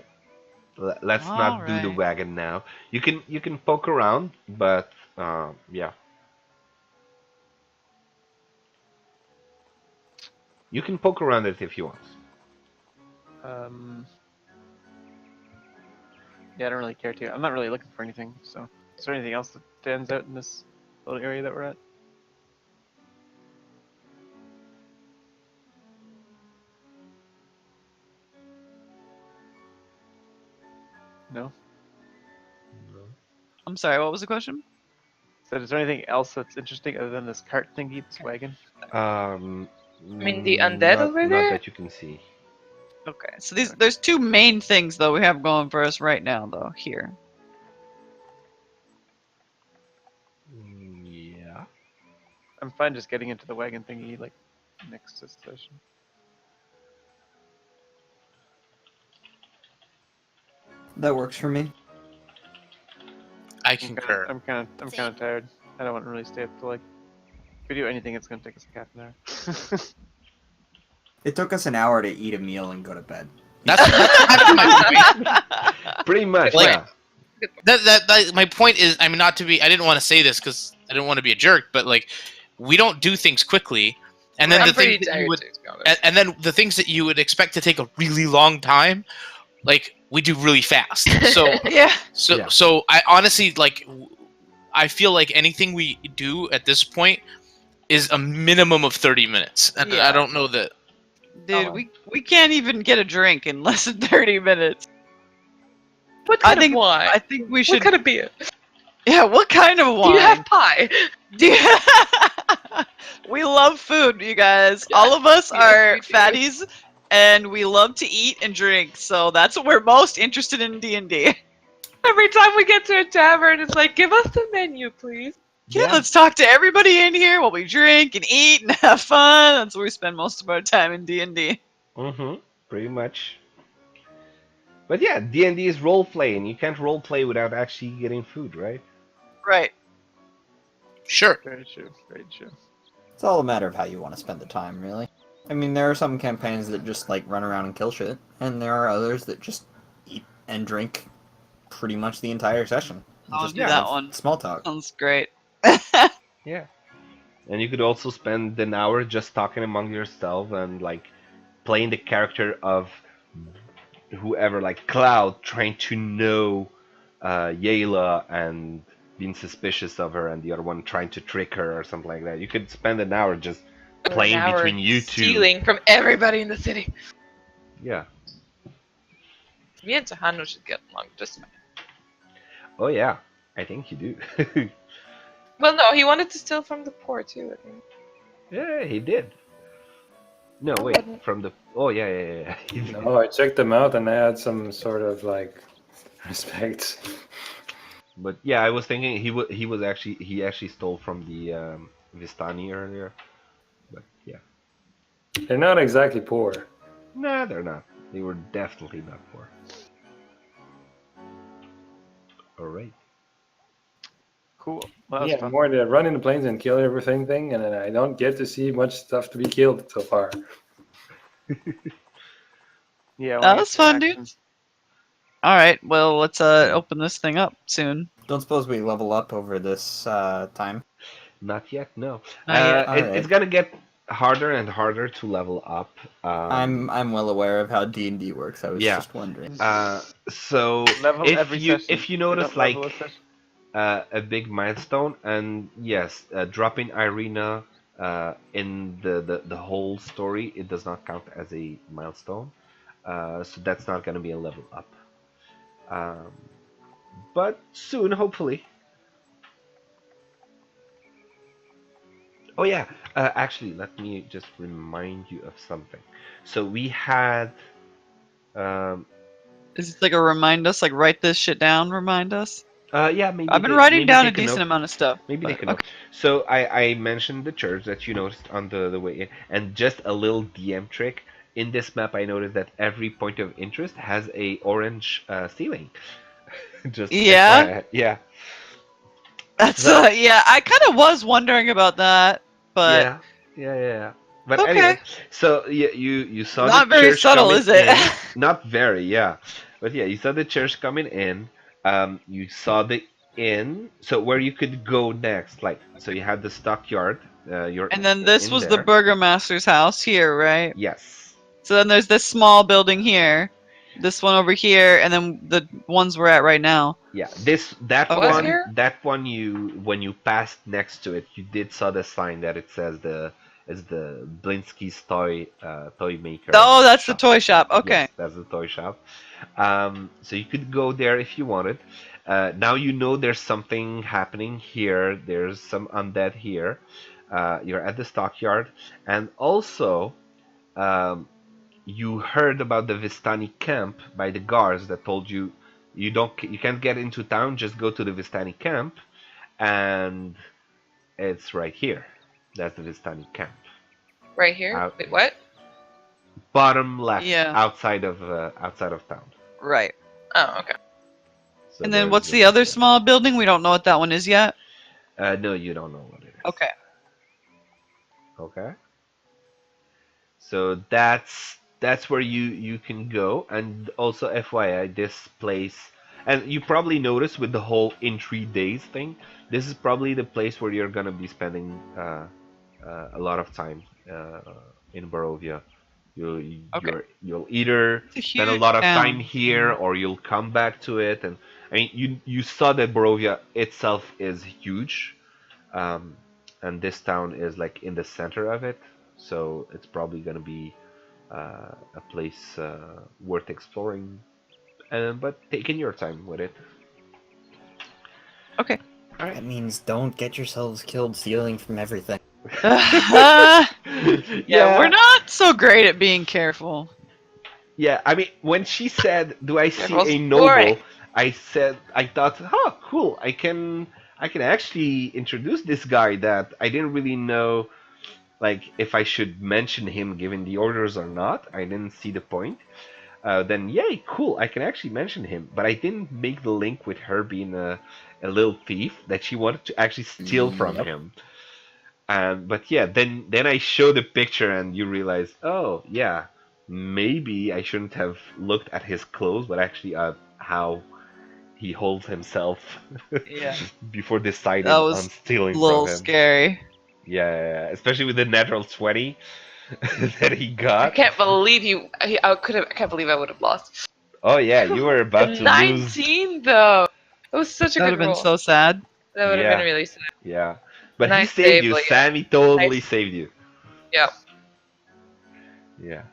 let's not do the Alright. wagon now. You can poke around, but yeah, you can poke around it if you want. Yeah, I don't really care to. I'm not really looking for anything. So, is there anything else that stands out in this little area that we're at? No. I'm sorry. What was the question? So, is there anything else that's interesting other than this cart thingy, this wagon? mean the undead over not there? that you can see. Okay, so there's two main things though we have going for us right now though here. Yeah. I'm fine just getting into the wagon thingy like next to the station. That works for me. I concur. I'm kind of tired. I don't want to really stay up till like. If we do anything, it's gonna take us like half an hour. It took us an hour to eat a meal and go to bed. That's kind of my point. Pretty much, Like- yeah. That my point is, I mean, not to be. I didn't want to say this because I didn't want to be a jerk, but like, we don't do things quickly, and then I'm the pretty things that tired you would, too, to be honest. and then the things that you would expect to take a really long time, like we do really fast. So Yeah. Yeah. so I honestly like. I feel like anything we do at this point is a minimum of 30 minutes, and Yeah. I don't know that. Dude, Oh. we can't even get a drink in less than 30 minutes. What I kind think of wine? I think we What should. kind of beer? Yeah, what kind of wine? Do you have pie? Do you- we love food, you guys. Yeah, All of us yes, are we do. fatties, and we love to eat and drink. So that's what we're most interested in D&D. Every time we get to a tavern, it's like, give us the menu, please. Yeah, let's talk to everybody in here while we drink and eat and have fun. That's where we spend most of our time in D&D. Pretty much. But yeah, D&D is role play, and you can't role play without actually getting food, right? Right. Sure. Very true. Very true. It's all a matter of how you want to spend the time, really. I mean, there are some campaigns that just, like, run around and kill shit, and there are others that just eat and drink pretty much the entire session. I'll Just do that have one. Small talk. Sounds great. Yeah. And you could also spend an hour just talking among yourself and like playing the character of whoever, like Cloud, trying to know Yayla and being suspicious of her, and the other one trying to trick her or something like that. You could spend an hour just playing An hour between you two. stealing from everybody in the city. Yeah. Me and Tahano should get along just fine. Oh yeah. I think you do. Well, no, he wanted to steal from the poor too, I think. Yeah, he did. No, No, wait. but- From the. Oh yeah. He did. No, I checked them out and I had some sort of like respect. But yeah, I was thinking he actually stole from the Vistani earlier. But yeah. They're not exactly poor. Nah, they're not. They were definitely not poor. All right. Cool. Well, that was Yeah, fun. more the run in the plains and kill everything thing, and then I don't get to see much stuff to be killed so far. Yeah, when That I get was to fun, dude. action. All right, well, let's open this thing up soon. Don't suppose we level up over this time? Not yet, no. Not yet. Alright. It's gonna get harder and harder to level up. I'm well aware of how D&D works. I was Yeah. just wondering. So Level every session. if you We don't notice like level a session. a big milestone, and yes, dropping Irina in the whole story, it does not count as a milestone. So that's not gonna be a level up. Um, but soon, hopefully. Oh yeah, actually, let me just remind you of something. So we had, um, Is it like a remind us, like write this shit down, remind us? yeah, maybe I've been writing maybe down a take a decent note. amount of stuff. Maybe but they can know. okay. So I mentioned the church that you noticed on the way in, and just a little DM trick. In this map, I noticed that every point of interest has a orange ceiling. Just Yeah, FYI. Yeah. that's So yeah. I kind of was wondering about that, but yeah, yeah. But okay. anyway, so you saw the Not very church subtle, coming is it? in. Not very, yeah. But yeah, you saw the church coming in. You saw the inn. So where you could go next, like, so you had the stockyard. You're And then this in was the there. burgomaster's house here, right? Yes. So then there's this small building here, this one over here, and then the ones we're at right now. Yeah. What's Okay. here? That one you when you passed next to it, you did saw the sign that it says it's the Blinsky's toy maker Oh, that's the shop. toy shop. Okay. Yes, that's the toy shop. So you could go there if you wanted. Now you know there's something happening here. There's some undead here. You're at the stockyard, and also um, you heard about the Vistani camp by the guards that told you you can't get into town. Just go to the Vistani camp, and it's right here. That's the Vistani camp. Right here? Out, Wait, what? bottom left, Yeah. outside of town. Right. Oh, okay. So And then there's what's the other yeah. small building? We don't know what that one is yet. No, you don't know what it is. Okay. Okay. So that's where you can go, and also FYI, this place, and you probably noticed with the whole in 3 days thing, this is probably the place where you're gonna be spending a lot of time in Barovia. Okay. You'll either It's a spend a huge lot of town. time here, or you'll come back to it. And I mean, you saw that Barovia itself is huge, um, and this town is like in the center of it, so it's probably gonna be a place worth exploring. But taking your time with it. Okay. All right. That means don't get yourselves killed stealing from everything. Yeah, we're not so great at being careful. Yeah, I mean, when she said, "Do I see Careful's a noble?" boring. I thought, "Huh, cool. I can actually introduce this guy that I didn't really know, like, if I should mention him given the orders or not. I didn't see the point. Then, yay, cool. I can actually mention him, but I didn't make the link with her being a little thief that she wanted to actually steal from Yep. him. But yeah, then I show the picture and you realize, oh yeah, maybe I shouldn't have looked at his clothes, but actually at how he holds himself Yeah. before That deciding on was a stealing from little him. scary. Yeah, especially with the natural 20 that he I got. can't believe I can't believe I would have lost. Oh yeah, you were about to lose. 19 though. It was such a That would good have been roll. so sad. That would have been Yeah, really sad. yeah. But he Nice saved save, you, Leah. Sammy totally Nice. saved you. Yeah. Yeah.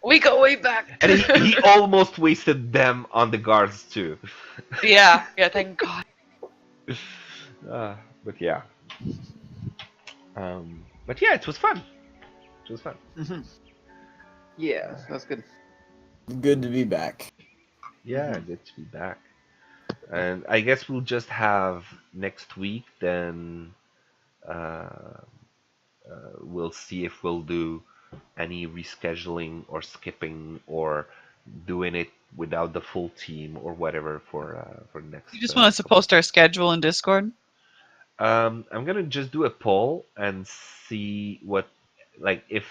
We go way back. And he almost wasted them on the guards too. Yeah, thank God. But yeah. But yeah, it was fun. It was fun. Yeah, that's good. Good to be back. Yeah, good to be back. And I guess we'll just have next week. Then we'll see if we'll do any rescheduling or skipping or doing it without the full team or whatever for next. You just want us to post our schedule in Discord? I'm gonna just do a poll and see what, like, if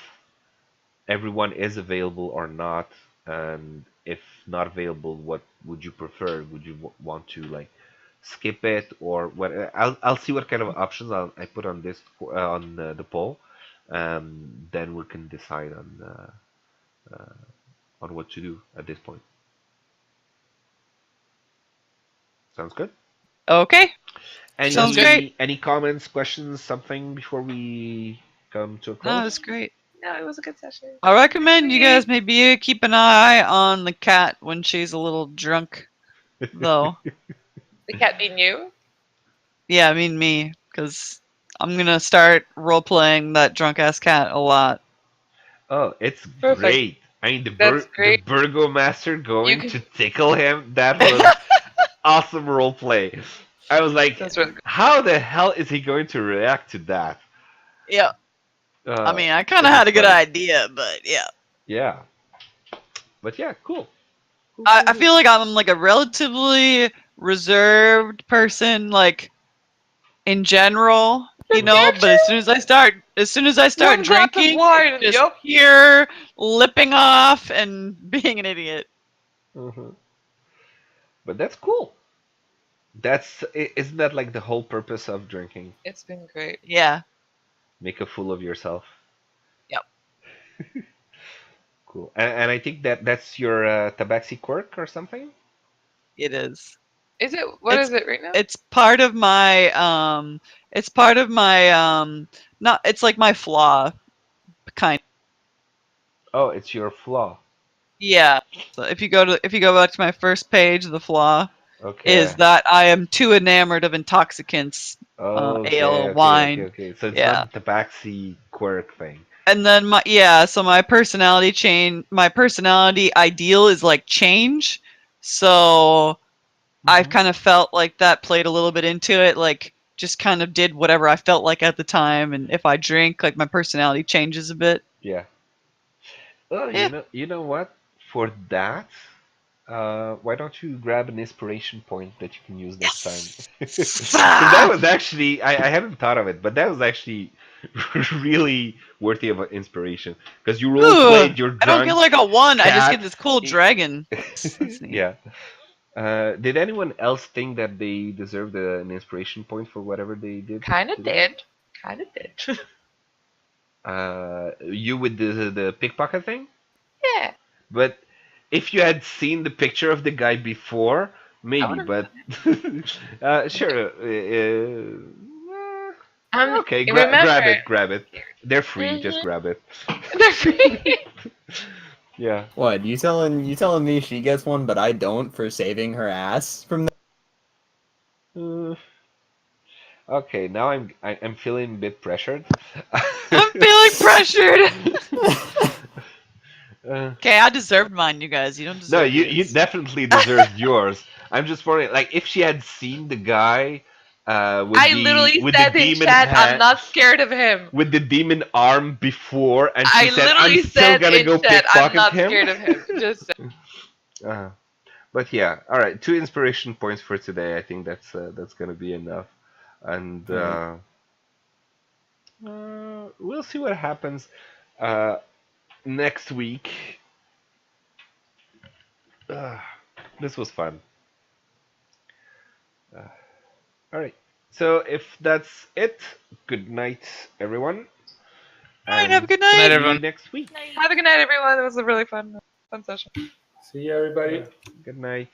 everyone is available or not, and if not available, what would you prefer? Would you want to like skip it or what? I'll see what kind of options I put on this on the poll. Then we can decide on what to do at this point. Sounds good. Okay. Any Sounds great. any comments, questions, something before we come to a No, close? that's great. No, it was a good session. I recommend you guys maybe keep an eye on the cat when she's a little drunk, though. The cat being you? Yeah, I mean me, because I'm gonna start role playing that drunk ass cat a lot. Oh, it's Perfect. great. I mean, That's the great. Burgomaster going can- to tickle him, that was awesome role play. I was like, That's really good. how the hell is he going to react to that? Yeah, I mean, I kind it of was had a good funny. idea, but yeah. Yeah. But yeah, cool. Cool, I cool. feel like I'm like a relatively reserved person, like in general, you know. But as soon as I start One glass of drinking, wine, it's just yup. pure lipping off and being an idiot. Mhm. But that's cool. Isn't that like the whole purpose of drinking? It's been great. Yeah. Make a fool of yourself. Yep. Cool. And I think that's your tabaxi quirk or something? It is. Is it? What It's- is it right now? It's part of my it's part of my not it's like my flaw kind. Oh, it's your flaw. Yeah. So if you go back to my first page, the flaw Okay. is that I am too enamored of intoxicants, Okay, ale, okay, wine. okay. So it's Yeah. not the tabaxi quirk thing. And then so my personality ideal is like change. So I've kind of felt like that played a little bit into it, like just kind of did whatever I felt like at the time, and if I drink, like my personality changes a bit. Yeah. Oh, Yeah. you know what? For that, why don't you grab an inspiration point that you can use next time? Because that was actually, I hadn't thought of it, but that was actually really worthy of an inspiration. Because you role played your I don't get drunk like a 1, I just cat. get this cool dragon. That's neat. Yeah. Did anyone else think that they deserved an inspiration point for whatever they did? Kind of today? did. Kind of did. You with the pickpocket thing? Yeah. But if you had seen the picture of the guy before, maybe. would've But sure. Okay, remember, grab it. They're free. Just Mhm. grab it. they're free. Yeah. What, you telling me she gets one but I don't for saving her ass from Uh, okay, now I'm feeling a bit pressured. I'm feeling pressured. Uh, Okay, I deserved mine, you guys. You don't deserve no, you yours. definitely deserved yours. I'm just wondering, like, if she had seen the guy with I the literally with said the in demon chat, hand, I'm not scared of him. with the demon arm before, and she I said, literally "I'm still said gonna in go chat, I'm pickpocket not him." scared of him. Just But yeah, all right. 2 inspiration points for today. I think that's gonna be enough, and Right. we'll see what happens next week. Uh, this was fun. All right. So if that's it, good night, everyone. All right, have a good Good night, night. See you everyone. next week. have a good night, everyone. It was a really fun session. See you, everybody. Good night.